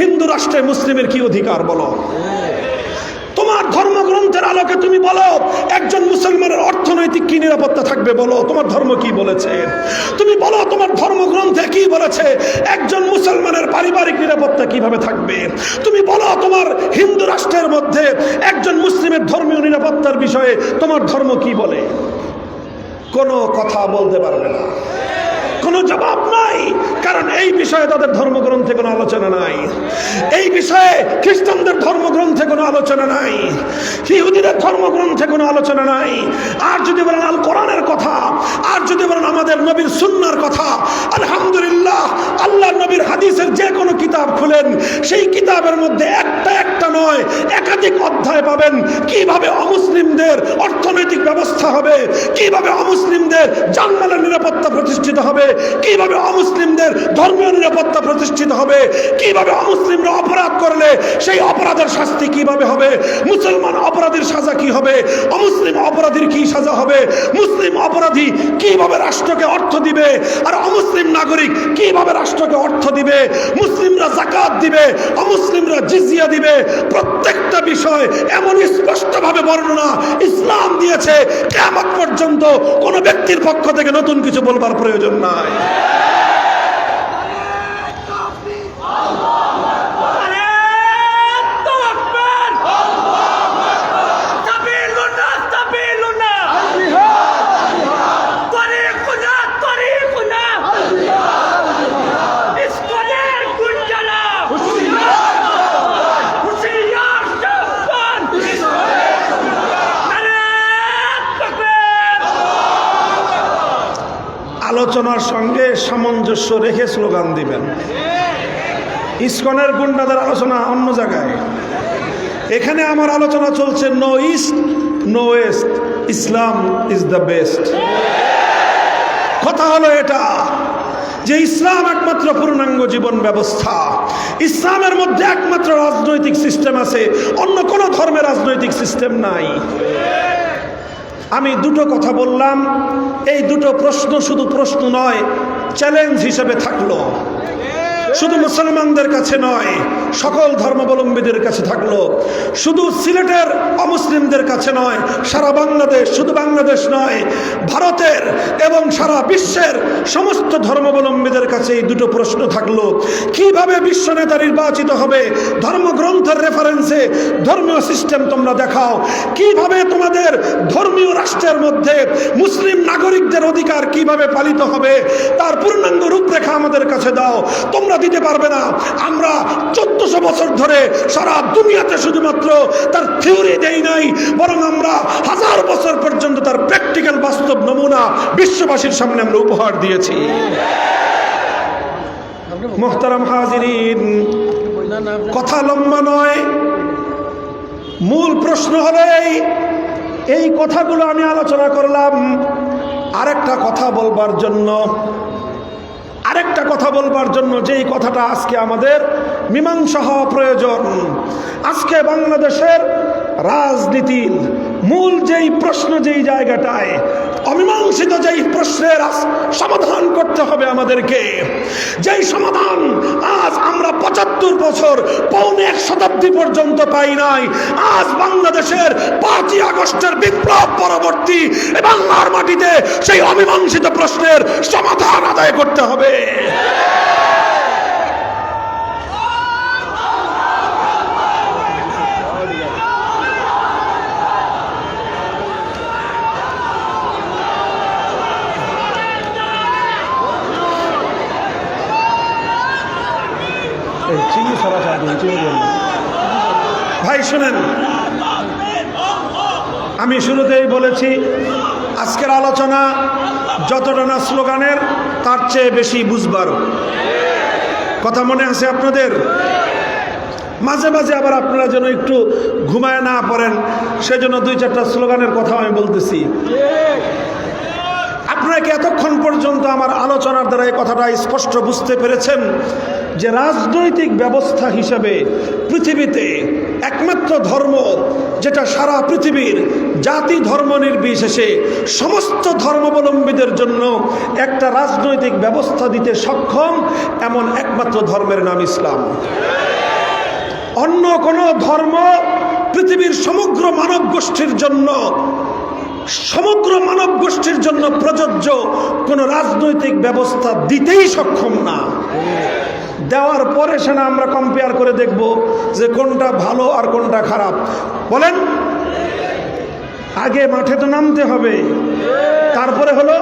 A: হিন্দু রাষ্ট্রে মুসলিমের কি অধিকার, বলো তোমার ধর্মগ্রন্থের আলোকে তুমি বলো একজন মুসলমানের অর্থনৈতিক কি নিরাপত্তা থাকবে, বলো তোমার ধর্ম কি বলেছে। তুমি বলো তোমার ধর্মগ্রন্থে কি বলেছে একজন মুসলমানের পারিবারিক নিরাপত্তা কিভাবে থাকবে। তুমি বলো তোমার হিন্দু রাষ্ট্রের মধ্যে একজন মুসলিমের ধর্মীয় নিরাপত্তার বিষয়ে তোমার ধর্ম কি বলে। কোনো কথা বলতে পারবে না, কোনো জবাব নাই, কারণ এই বিষয়ে তাদের ধর্মগ্রন্থে কোনো আলোচনা নাই। এই বিষয়ে খ্রিস্টানদের ধর্মগ্রন্থে কোনো আলোচনা নাই, ইহুদিদের ধর্মগ্রন্থে কোনো আলোচনা নাই। আর যদি বলেন আল কোরআনের কথা, আর যদি বলেন আমাদের নবীর সুন্নাহর কথা, আলহামদুলিল্লাহ, আল্লাহ নবীর হাদিসের যে কোনো কিতাব খুলেন, সেই কিতাবের মধ্যে একটা নয় একাধিক অধ্যায় পাবেন কিভাবে অমুসলিমদের অর্থনৈতিক ব্যবস্থা হবে, কিভাবে অমুসলিমদের জানমালের নিরাপত্তা প্রতিষ্ঠিত হবে, কিভাবে অমুসলিমদের ধর্মীয় নিরাপত্তা প্রতিষ্ঠিত হবে, কিভাবে অমুসলিমরা অপরাধ করলে সেই অপরাধের শাস্তি কিভাবে হবে, মুসলমান অপরাধীর সাজা কি হবে, অমুসলিম অপরাধীর কি সাজা হবে, মুসলিম অপরাধী কিভাবে রাষ্ট্রকে অর্থ দিবে, আর অমুসলিম নাগরিক কিভাবে রাষ্ট্রকে অর্থ দিবে, মুসলিমরা যাকাত দিবে, অমুসলিমরা জিজিয়া দিবে। প্রত্যেকটা বিষয় এমন স্পষ্টভাবে বর্ণনা ইসলাম দিয়েছে, কিয়ামত পর্যন্ত কোনো ব্যক্তির পক্ষ থেকে নতুন কিছু বলবার প্রয়োজন নাই। আলোচনার সঙ্গে সামঞ্জস্য রেখে স্লোগান দিবেন। ইসকনের গুন্ডাদের আলোচনা অন্য জায়গায়, এখানে আমার আলোচনা চলছে no east no west, Islam is the best. কথা হলো এটা যে ইসলাম একমাত্র পূর্ণাঙ্গ জীবন ব্যবস্থা, ইসলামের মধ্যে একমাত্র রাজনৈতিক সিস্টেম আছে, অন্য কোনো ধর্মের রাজনৈতিক সিস্টেম নাই। আমি দুটো কথা বললাম, এই দুটো প্রশ্ন শুধু প্রশ্ন নয়, চ্যালেঞ্জ হিসেবে থাকলো। শুধু মুসলমানদের কাছে নয়, সকল ধর্মাবলম্বীদের কাছে থাকলো। শুধু সিলেটের অমুসলিমদের কাছে নয়, সারা বাংলাদেশ, শুধু বাংলাদেশ নয়, ভারতের এবং সারা বিশ্বের সমস্ত ধর্মাবলম্বীদের কাছে এই দুটো প্রশ্ন থাকলো। কিভাবে বিশ্ব নেতা নির্বাচিত হবে? ধর্মগ্রন্থের রেফারেন্সে ধর্মীয় সিস্টেম তোমরা দেখাও। কিভাবে তোমাদের ধর্মীয় রাষ্ট্রের মধ্যে মুসলিম নাগরিকদের অধিকার কিভাবে পালিত হবে, তার পূর্ণাঙ্গ রূপরেখা আমাদের কাছে দাও। তোমরা দিতে পারবে না। আমরা 1400 বছর ধরে সারা দুনিয়াতে শুধুমাত্র তার থিওরি দেই নাই, বরং আমরা 1000 বছর পর্যন্ত তার প্র্যাকটিক্যাল বাস্তব নমুনা বিশ্ববাসীর সামনে আমরা উপহার দিয়েছি। মুহতারাম হাজিরিন, কথা লম্বা নয়, মূল প্রশ্ন হলো এই কথাগুলো আমি আলোচনা করলাম আরেকটা কথা বলবার জন্য, যেই কথাটা আজকে আমাদের মীমাংসা হওয়া প্রয়োজন। আজকে বাংলাদেশের রাজনীতির মূল যেই প্রশ্ন, যেই জায়গাটায় অমীমাংসিত, যেই প্রশ্নের সমাধান করতে হবে আমাদেরকে, যেই সমাধান আজ আমরা 75 বছর, পৌনে 1 শতাব্দী পর্যন্ত পাই নাই। আজ বাংলাদেশের 5ই আগস্টের বিপ্লব পরবর্তী বাংলার মাটিতে সেই অমীমাংসিত প্রশ্নের সমাধান আদায় করতে হবে। ভাই শুনেন, আমি শুরুতেই বলেছি আজকের আলোচনা যতটা না স্লোগানের, তার চেয়ে বেশি বুঝবার কথা। মনে আছে আপনাদের? মাঝে মাঝে আবার আপনারা যেন একটু ঘুমায় না পড়েন, সেজন্য 2-4টা স্লোগানের কথা আমি বলতেছি। আপনারা কি এতক্ষণ পর্যন্ত আমার আলোচনার দ্বারা এই কথাটা স্পষ্ট বুঝতে পেরেছেন যে রাজনৈতিক ব্যবস্থা হিসাবে পৃথিবীতে একমাত্র ধর্ম যেটা সারা পৃথিবীর জাতি ধর্ম নির্বিশেষে সমস্ত ধর্মাবলম্বীদের জন্য একটা রাজনৈতিক ব্যবস্থা দিতে সক্ষম, এমন একমাত্র ধর্মের নাম ইসলাম। অন্য কোনো ধর্ম পৃথিবীর সমগ্র মানব গোষ্ঠীর জন্য প্রযোজ্য কোন রাজনৈতিক ব্যবস্থা দিতেই সক্ষম না। দেওয়ার পরে সেটা আমরা কম্পেয়ার করে দেখব যে কোনটা ভালো আর কোনটা খারাপ। বলেন, আগে মাঠে তো নামতে হবে, তারপরে হলো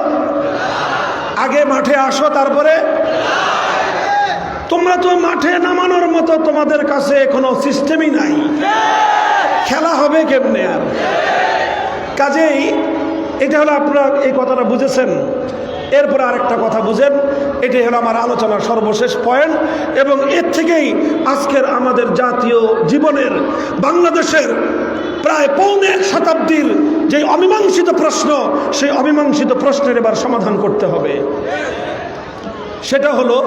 A: আগে মাঠে আসো, তারপরে তোমরা তো মাঠে নামানোর মতো তোমাদের কাছে কোনো সিস্টেমই নাই, খেলা হবে কেমনে? আর কাজেই এটা হলো, আপনারা এই কথাটা বুঝেছেন। এরপরে আরেকটা কথা বুঝেন, এটাই হলো আমার আলোচনার সর্বশেষ পয়েন্ট, এবং এর থেকেই আজকের আমাদের জাতীয় জীবনের, বাংলাদেশের প্রায় পৌনে 1 শতাব্দীর যে অমীমাংসিত প্রশ্ন, সেই অমীমাংসিত প্রশ্নের এবার সমাধান করতে হবে। সেটা হলো,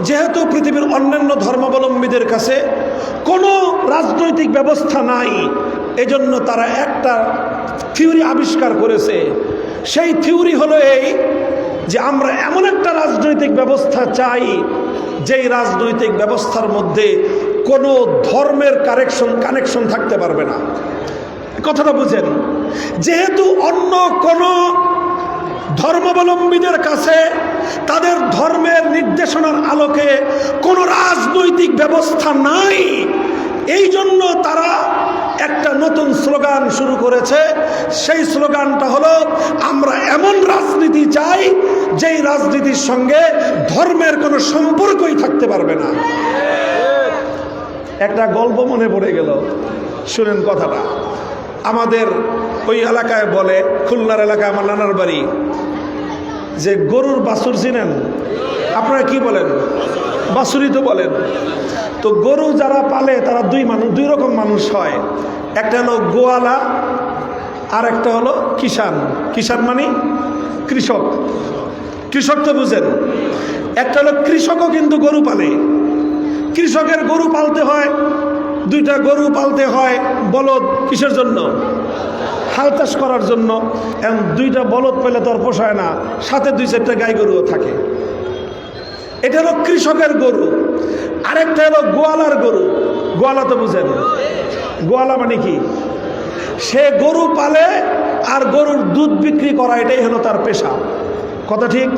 A: যেহেতু পৃথিবীর অন্যান্য ধর্মাবলম্বীদের কাছে কোনো রাজনৈতিক ব্যবস্থা নাই, এজন্য তারা একটা থিওরি আবিষ্কার করেছে। সেই থিওরি হলো এই যে আমরা এমন একটা রাজনৈতিক ব্যবস্থা চাই, যেই রাজনৈতিক ব্যবস্থার মধ্যে কোনো ধর্মের কানেকশন থাকতে পারবে না। কথাটা বুঝেন, যেহেতু অন্য কোনো ধর্মাবলম্বীদের কাছে তাদের ধর্মের নির্দেশনার আলোকে কোনো রাজনৈতিক ব্যবস্থা নাই, এই জন্য তারা একটা নতুন স্লোগান শুরু করেছে। সেই স্লোগানটা হলো, আমরা এমন রাজনীতি চাই যেই রাজনীতির সঙ্গে ধর্মের কোনো সম্পর্কই থাকতে পারবে না। একটা গল্প মনে পড়ে গেল, শুনেন কথাটা। আমাদের ওই এলাকায় বলে, খুলনার এলাকায় আমার নানার বাড়ি, যে গরুর বাছুর চিনেন? আপনারা কি বলেন? বাছুরই তো বলেন। তো গরু যারা পালে তারা দুই রকম মানুষ হয়। একটা হলো গোয়ালা, আর একটা হলো কিষান। কিষান মানে কৃষক, কৃষক তো বুঝেন। একটা হলো কৃষকও কিন্তু গরু পালে। কৃষকের গরু পালতে হয়, 2টা গরু পালতে হয়। বলদ কিসের জন্য? হাল চাষ করার জন্য। এখন 2টা বলদ পেলে তো আর পোষায় না, সাথে 2-4টা গাই গরুও থাকে। এটা হলো কৃষকের গরু। আরেকটা হলো গোয়ালার গরু। গোয়ালা তো বুঝেন? গোয়ালা মানে কি? সে গরু পালে আর গরুর দুধ বিক্রি করা, এটাই হলো তার পেশা। কথা ঠিক?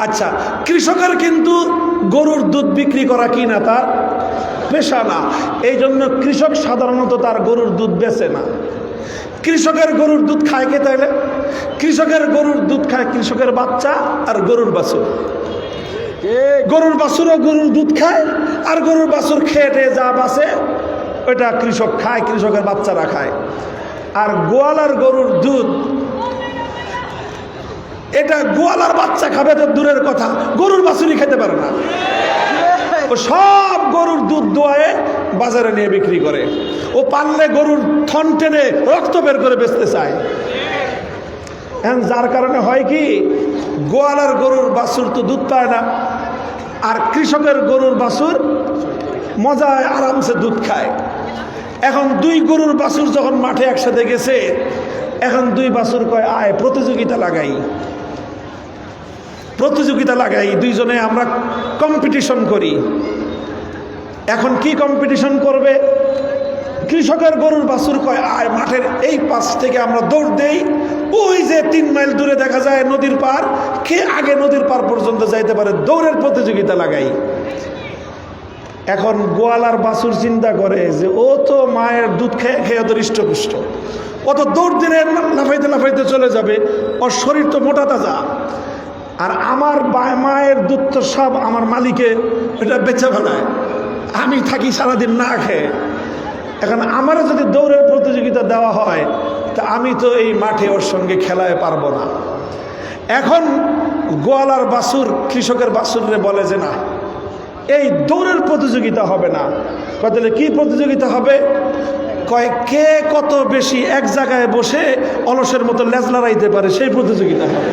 A: আচ্ছা, কৃষকের কিন্তু গরুর দুধ বিক্রি করা কি না তার পেশা না, এই জন্য কৃষক সাধারণত তার গরুর দুধ বেচে না। কৃষকের গরুর দুধ খায় কে তাইলে? কৃষকের গরুর দুধ খায় কৃষকের বাচ্চা আর গরুর বাছুর। গরুর বাছুরও গরুর দুধ খায়, আর গরুর বাছুর খেয়ে যা বাঁচে ওইটা কৃষক খায়, কৃষকের বাচ্চারা খায়। আর গোয়ালার গরুর দুধ, এটা গোয়ালার বাচ্চা খাবে তো দূরের কথা, গরুর বাছুরই খেতে পারে না। ও সব গরুর দুধ দোয়ায়ে বাজারে নিয়ে বিক্রি করে। ও পারলে গরুর থন টেনে রক্ত বের করে বেচতে চায়। যার কারণে হয় কি, গোয়ালার গরুর বাছুর তো দুধ পায় না, আর কৃষকের গরুর বাছুর মজায় আরামসে দুধ খায়। এখন 2 গরুর বাছুর যখন মাঠে একসাথে গেছে, এখন 2 বাছুর কয়, আয় প্রতিযোগিতা লাগাই, প্রতিযোগিতা লাগাই, 2জনে আমরা কম্পিটিশন করি। এখন কি কম্পিটিশন করবে? কৃষকের গরুর বাছুর কয়, আয় মাঠের এই পাশ থেকে আমরা দৌড় দেই, ওই যে 3 মাইল দূরে দেখা যায় নদীর পার, কে আগে নদীর পার পর্যন্ত যাইতে পারে, দৌড়ের প্রতিযোগিতা লাগাই। এখন গোয়ালার বাছুর চিন্তা করে যে ও তো মায়ের দুধ খেয়ে খেয়ে তো হৃষ্টপুষ্ট, ও তো দৌড় দিলে লাফাইতে লাফাইতে চলে যাবে, ওর শরীর তো মোটা তাজা, আর আমার মায়ের দুধ তো সব আমার মালিকে এটা বেচে ফেলায়, আমি থাকি সারাদিন না খেয়ে। এখন আমারও যদি দৌড়ের প্রতিযোগিতা দেওয়া হয়, তা আমি তো এই মাঠে ওর সঙ্গে খেলায় পারবো না। এখন গোয়ালার বাছুর কৃষকের বাছুরে বলে যে না, এই দৌড়ের প্রতিযোগিতা হবে না। তাহলে কি প্রতিযোগিতা হবে? কয়, কে কত বেশি এক জায়গায় বসে অলসের মতো লেজ লড়াইতে পারে, সেই প্রতিযোগিতা হবে।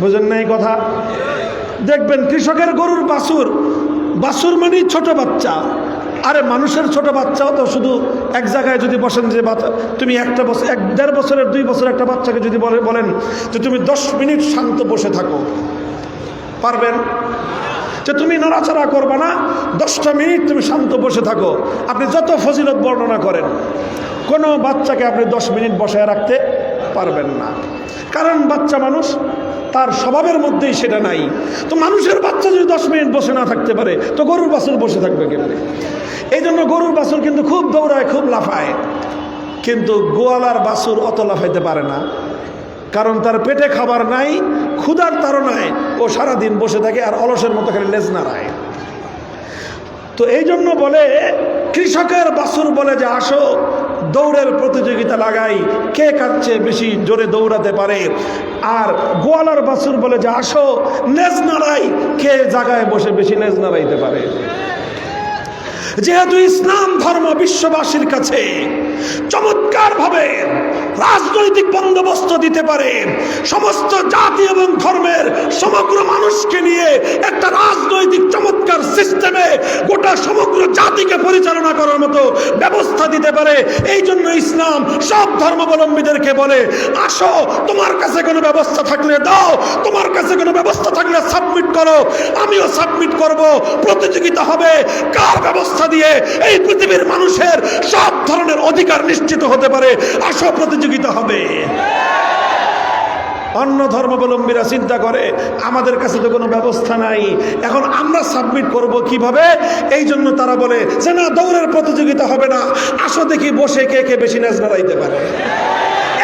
A: বুঝেন না এই কথা? দেখবেন কৃষকের গরুর বাছুর, বাছুর মানে ছোট বাচ্চা। আরে মানুষের ছোট বাচ্চাও তো শুধু এক জায়গায় যদি বসেন, যে তুমি একটা বছর, 1-1.5 বছরের 2 বছর একটা বাচ্চাকে যদি বলেন যে তুমি 10 মিনিট শান্ত বসে থাকো, পারবেন? যে তুমি নড়াচড়া করবে না, 10টা মিনিট তুমি শান্ত বসে থাকো, আপনি যত ফজিলত বর্ণনা করেন, কোনো বাচ্চাকে আপনি 10 মিনিট বসায় রাখতে পারবেন না। কারণ বাচ্চা মানুষ, তার স্বভাবের মধ্যেই সেটা নাই। তো মানুষের বাচ্চা যদি 10 মিনিট বসে না থাকতে পারে, তো গরুর বাছুর বসে থাকবে কেমনে? এই জন্য গরুর বাছুর কিন্তু খুব দৌড়ায়, খুব লাফায়, কিন্তু গোয়ালার বাছুর অত লাফাইতে পারে না। কারণ তার পেটে খাবার নাই, ক্ষুধার তাড়নায় ও সারাদিন বসে থাকে আর অলসের মতো খালি লেজ নাড়ায়। তো এই জন্য বলে কৃষকের বাছুর বলে যে আসো দৌড়ের প্রতিযোগিতা লাগাই, কে কাচ্ছে বেশি জোরে দৌড়াতে পারে। আর গোয়ালার বাছুর বলে যে আসো লেজ নাড়াই, কে জায়গায় বসে বেশি লেজ নাড়াইতে পারে। যেহেতু ইসলাম ধর্ম বিশ্ববাসীর কাছে চমৎকার ভাবে রাজনৈতিক বন্দোবস্ত দিতে পারে, সমস্ত জাতি এবং ধর্মের সমগ্র মানুষকে নিয়ে একটা রাজনৈতিক চমৎকার সিস্টেমে গোটা সমগ্র জাতিকে পরিচালনা করার মতো ব্যবস্থা দিতে পারে, এই জন্য ইসলাম সব ধর্মাবলম্বীদেরকে বলে আসো তোমার কাছে কোনো ব্যবস্থা থাকলে দাও, তোমার কাছে কোনো ব্যবস্থা থাকলে সাবমিট করো, আমিও সাবমিট করব। প্রতিযোগিতা হবে কার ব্যবস্থা দিয়ে এই পৃথিবীর মানুষের সব ধরনের অধিকার নিশ্চিত হতে পারে। আসো প্রতিযোগিতা হবে। অন্য ধর্মাবলম্বীরা চিন্তা করে আমাদের কাছে তো কোনো ব্যবস্থা নাই, এখন আমরা সাবমিট করব কিভাবে? এই জন্য তারা বলে যে না, দৌড়ের প্রতিযোগিতা হবে না, আসো দেখি বসে কে কে বেশি নাচ নাড়াইতে পারে।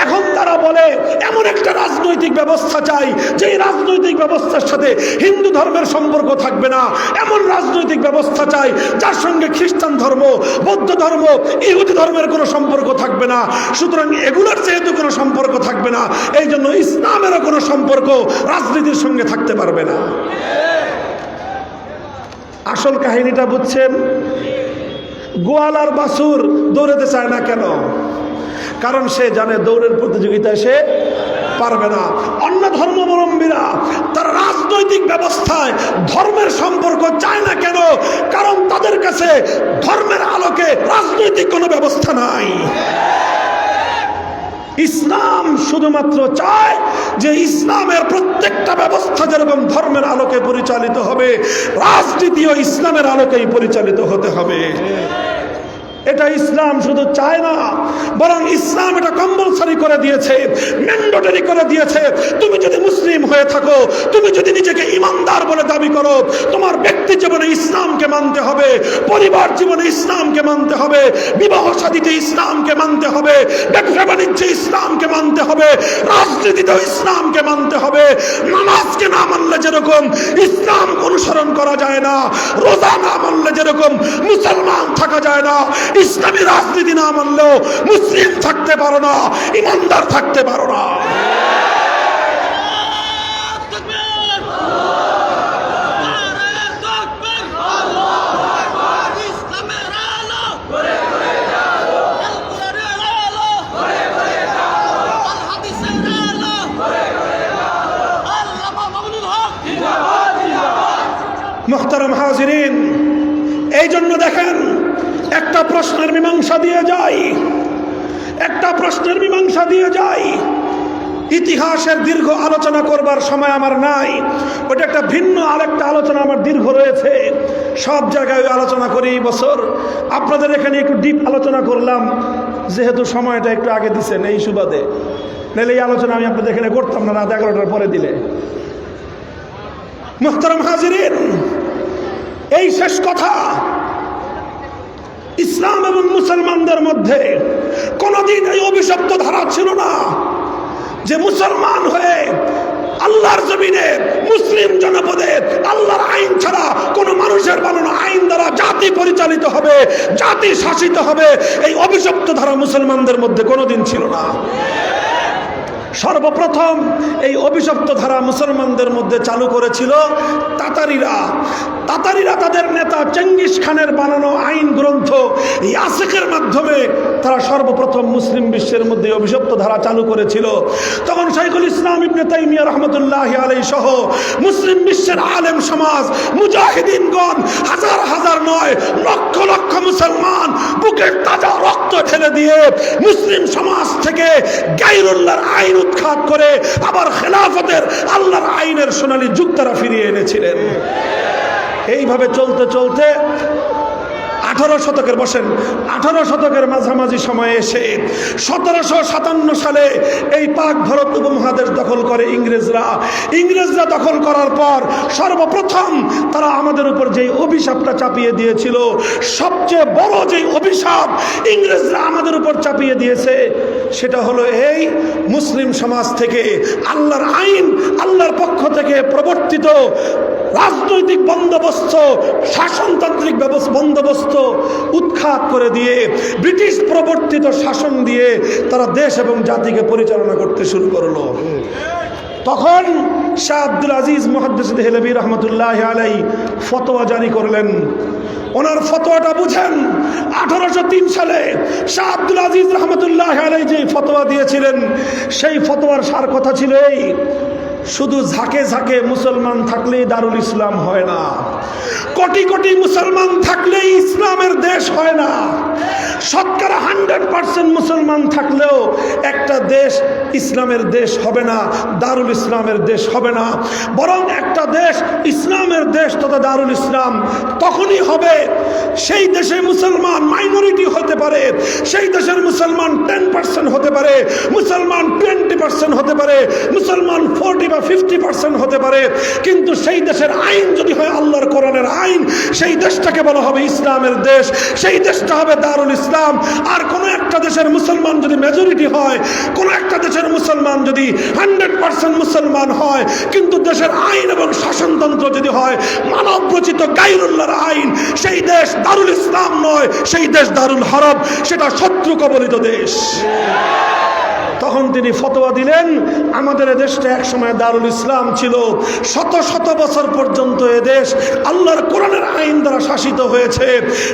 A: এখন তারা বলে এমন একটা রাজনৈতিক ব্যবস্থা চাই যে রাজনৈতিক ব্যবস্থার সাথে হিন্দু ধর্মের সম্পর্ক থাকবে না, এমন রাজনৈতিক ব্যবস্থা চাই যার সঙ্গে খ্রিস্টান ধর্ম, বৌদ্ধ ধর্ম, ইহুদি ধর্মের কোনো সম্পর্ক থাকবে না। সুতরাং এগুলোর যেহেতু কোনো সম্পর্ক থাকবে না, এই জন্য ইসলামেরও কোনো সম্পর্ক রাজনীতির সঙ্গে থাকতে পারবে না। আসল কাহিনীটা বুঝছেন? গোয়ালার বাছুর দৌড়াতে চায় না কেন? কারণ সে জানে দৌড়ের প্রতিযোগিতায় সে পারবে না। অন্য ধর্মাবলম্বীরা তার রাজনৈতিক ব্যবস্থায় ধর্মের সম্পর্ক চায় না কেন? কারণ তাদের কাছে ধর্মের আলোকে রাজনৈতিক কোনো ব্যবস্থা নাই। ইসলাম শুধুমাত্র চায় যে ইসলামের প্রত্যেকটা ব্যবস্থা যেরকম ধর্মের আলোকে পরিচালিত হবে, রাজনীতিও ইসলামের আলোকেই পরিচালিত হতে হবে। এটা ইসলাম শুধু চায় না, বরং ইসলাম এটা কম্পালসরি করে দিয়েছে, ম্যান্ডেটরি করে দিয়েছে। তুমি যদি মুসলিম হয়ে থাকো, তুমি যদি নিজেকে ইমানদার বলে দাবি করো, তোমার ব্যক্তি জীবনে ইসলামকে মানতে হবে, পরিবার জীবনে ইসলামকে মানতে হবে, বিবাহ শাদীতে ইসলামকে মানতে হবে, ব্যবসা বাণিজ্যে ইসলামকে মানতে হবে, রাজনীতিতেও ইসলামকে মানতে হবে। নামাজকে না মানলে যেরকম ইসলাম অনুসরণ করা যায় না, রোজা না মানলে যেরকম মুসলমান থাকা যায় না, ইসলামী রাজনীতি না মানলেও মুসলিম থাকতে পারো না, ইমানদার থাকতে পারো না। মুহতারাম হাজিরিন, এই জন্য দেখেন একটা প্রশ্নের মীমাংসা দিয়ে যাই। ইতিহাসের দীর্ঘ আলোচনা করবার সময় আমার নাই, ওটা একটা ভিন্ন আরেকটা আলোচনা আমার দীর্ঘ রয়েছে। সব জায়গায় আলোচনা করি এই বছর, আপনাদের এখানে একটু ডিপ আলোচনা করলাম যেহেতু সময়টা একটু আগে দিচ্ছেন এই সুবাদে, নাহলে এই আলোচনা আমি আপনাদের এখানে করতাম না রাত 11টার পরে দিলে। মুহতারাম হাজিরিন, এই শেষ কথা, ইসলাম এবং মুসলমানদের মধ্যে কোনদিন এই অভিশপ্ত ধারা ছিল না যে মুসলমান হয়ে আল্লাহর জমিনে মুসলিম জনপদে আল্লাহর আইন ছাড়া কোন মানুষের বানানো আইন দ্বারা জাতি পরিচালিত হবে, জাতি শাসিত হবে। এই অভিশপ্ত ধারা মুসলমানদের মধ্যে কোনোদিন ছিল না। সর্বপ্রথম এই অভিশপ্ত ধারা মুসলমানদের মধ্যে চালু করেছিল তাতারিরা। তাদের নেতা চেঙ্গিস খানের বানানো আইন গ্রন্থ ইয়াসিকের মাধ্যমে তারা সর্বপ্রথম মুসলিম বিশ্বের মধ্যে অভিশপ্ত ধারা চালু করেছিল। তখন শাইখুল ইসলাম ইবনে তাইমিয়া রাহমাতুল্লাহি আলাইহি সহ মুসলিম বিশ্বের আলেম সমাজ, মুজাহিদিনগণ, হাজার হাজার নয় লক্ষ লক্ষ মুসলমান বুকের তাজা রক্ত ঢেলে দিয়ে মুসলিম সমাজ থেকে গায়রুল্লাহর আইন উৎখাত করে আবার খেলাফতের আল্লাহর আইনের সোনালী যুগ তারা ফিরিয়ে এনেছিলেন। এইভাবে চলতে চলতে 18 শতকের বসেন 18 শতকের মাঝামাঝি সময়ে এসে 1757 সালে এই পাক ভারত উপমহাদেশ দখল করে ইংরেজরা দখল করার পর সর্বপ্রথম তারা আমাদের উপর যে অভিশাপটা চাপিয়ে দিয়েছিল, সবচেয়ে বড় যে অভিশাপ ইংরেজরা আমাদের উপর চাপিয়ে দিয়েছে সেটা হলো এই মুসলিম সমাজ থেকে আল্লাহর আইন, আল্লাহর পক্ষ থেকে প্রবর্তিত রাজনৈতিক বন্দোবস্ত, শাসনতান্ত্রিক বন্দোবস্ত উৎখাত করে দিয়ে ব্রিটিশ প্রবর্তিত শাসন দিয়ে তারা দেশ এবং জাতিকে পরিচালনা করতে শুরু করলো। তখন শাহ আব্দুল আজিজ মুহাদ্দিস দেহলভী রহমতুল্লাহ আলাইহি ফতোয়া জারি করলেন। ওনার ফতোয়াটা বুঝেন। 1803 সালে শাহ আব্দুল আজিজ রহমতুল্লাহ আলাইহি যে ফতোয়া দিয়েছিলেন, সেই ফতোয়ার সার কথা ছিল এই: শুধু ঝাঁকে ঝাঁকে মুসলমান থাকলেই দারুল ইসলাম হয় না, কোটি কোটি মুসলমান থাকলেই ইসলামের দেশ হয় না, শতকরা 100% মুসলমান থাকলেও একটা দেশ ইসলামের দেশ হবে না, দারুল ইসলামের দেশ হবে না। বরং একটা দেশ ইসলামের দেশ তথা দারুল ইসলাম তখনই হবে সেই দেশে মুসলমান মাইনরিটি হতে পারে, সেই দেশের মুসলমান 10% হতে পারে, মুসলমান 20% হতে পারে, মুসলমান 40 বা 50% হতে পারে, কিন্তু সেই দেশের আইন যদি হয় আল্লাহর কোরআনের আইন, সেই দেশটাকে বলা হবে ইসলামের দেশ, সেই দেশটা হবে দারুল ইসলাম। আর কোনো একটা দেশের মুসলমান যদি মেজরিটি হয়, কোনো একটা দেশের মুসলমান যদি 100% মুসলমান হয়, কিন্তু দেশের আইন এবং শাসনতন্ত্র যদি হয় মানব রচিত গায়রুল্লাহর আইন, সেই দেশ দারুল ইসলাম নয়, সেই দেশ দারুল হরব, সেটা শত্রু কবলিত দেশ। তখন তিনি ফতোয়া দিলেন, আমাদের দেশটা এক সময় দারুল ইসলাম ছিল, শত শত বছর পর্যন্ত এদেশ আল্লাহর কোরআনের আইন দ্বারা শাসিত হয়েছে।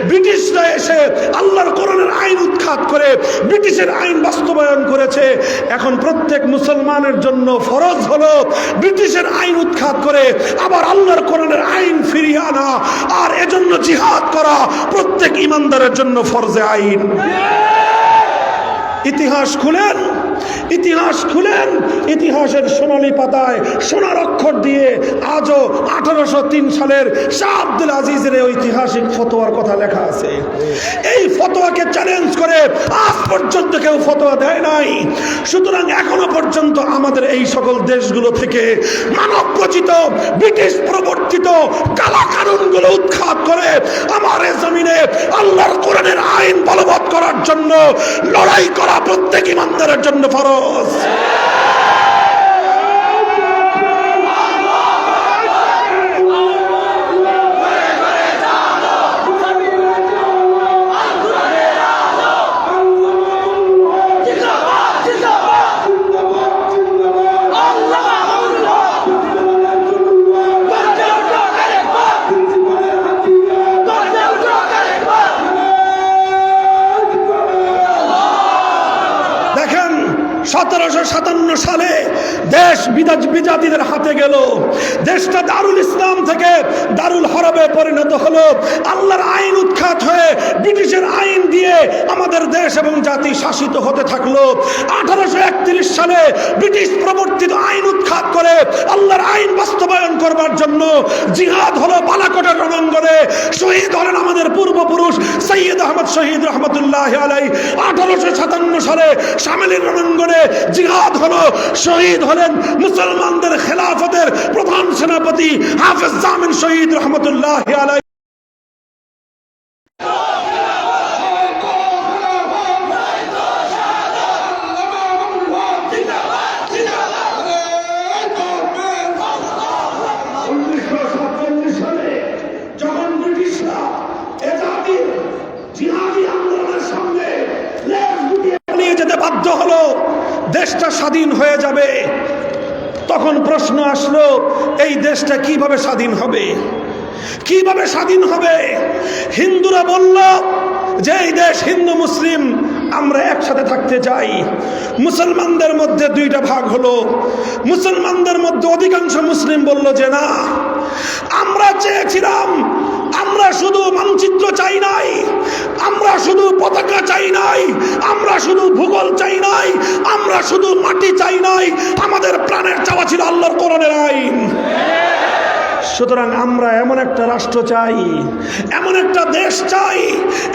A: ব্রিটিশরা এসে আল্লাহর কোরআনের আইন উৎখাত করে ব্রিটিশের আইন বাস্তবায়ন করেছে। এখন প্রত্যেক মুসলমানের জন্য ফরজ হলো ব্রিটিশের আইন উৎখাত করে আবার আল্লাহর কোরআনের আইন ফিরিয়ে আনা, আর এজন্য জিহাদ করা প্রত্যেক ইমানদারের জন্য ফরজে আইন। ইতিহাস খুলেন, ইতিহাস খুলেন, ইতিহাসের সোনালী পাতায় সোনার অক্ষর দিয়ে আজও 1803 সালের শাহ আব্দুল আজিজের ঐতিহাসিক ফতোয়ার কথা লেখা আছে। এই ফতোয়াকে চ্যালেঞ্জ করে আজ পর্যন্ত কেউ ফতোয়া দেয় নাই। সুতরাং এখনো পর্যন্ত আমাদের এই সকল দেশগুলো থেকে মানব রচিত ব্রিটিশ প্রবর্তিত কালা কানুনগুলো উৎখাত করে আমার এই জমিনে আল্লাহর কোরআনের আইন বলবৎ করার জন্য লড়াই করা প্রত্যেক ইমানদারের জন্য ফরজ। দেখেন 1757 সালে দেশ বিজাতিদের হাতে গেল, দেশটা দারুল ইসলাম থেকে দারুল হরবে পরিণত হলো। আল্লাহর আইন উৎখাত হয়ে ব্রিটিশের আইন দিয়ে আমাদের দেশ এবং জাতি শাসিত হতে থাকলো। 1831 সালে ব্রিটিশ প্রবর্তিত আইন উৎখাত করে আল্লাহর আইন বাস্তবায়ন করবার জন্য জিহাদ হলো বালাকোটের রণাঙ্গনে। শহীদ হলেন আমাদের পূর্বপুরুষ সৈয়দ আহমদ শহীদ রহমতুল্লাহ আলাইহি। 1857 সালে শামেলির রণাঙ্গনে জিহাদ হলো, শহীদ হলেন মুসলমানদের খেলাফতের প্রধান সেনাপতি হাফেজ জামিন শহীদ রহমতুল্লাহ আলাইহি। বাধ্য হলো দেশটা স্বাধীন হয়ে যাবে। তখন প্রশ্ন আসলো, এই দেশটা কিভাবে স্বাধীন হবে, কিভাবে স্বাধীন হবে? হিন্দুরা বলল যে এই দেশ হিন্দু মুসলিম আমরা একসাথে থাকতে চাই। মুসলমানদের মধ্যে দুইটা ভাগ হলো। মুসলমানদের মধ্যে অধিকাংশ মুসলিম বলল যে না, আমরা চেয়েছিলাম, আমরা শুধু মানচিত্র চাই নাই, আমরা শুধু পতাকা চাই নাই, আমরা শুধু ভূগোল চাই নাই, আমরা শুধু মাটি চাই নাই, আমাদের প্রাণের চাওয়া ছিল আল্লাহর কোরআনের আইন। সুতরাং আমরা এমন একটা রাষ্ট্র চাই, এমন একটা দেশ চাই,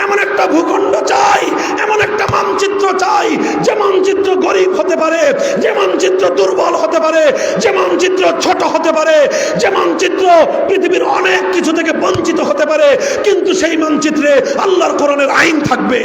A: এমন একটা ভূখণ্ড চাই, এমন একটা মানচিত্র চাই, যে মানচিত্র গরিব হতে পারে, যে মানচিত্র দুর্বল হতে পারে, যে মানচিত্র ছোট হতে পারে, যে মানচিত্র পৃথিবীর অনেক কিছু থেকে বঞ্চিত হতে পারে, কিন্তু সেই মানচিত্রে আল্লাহর কোরআনের আইন থাকবে।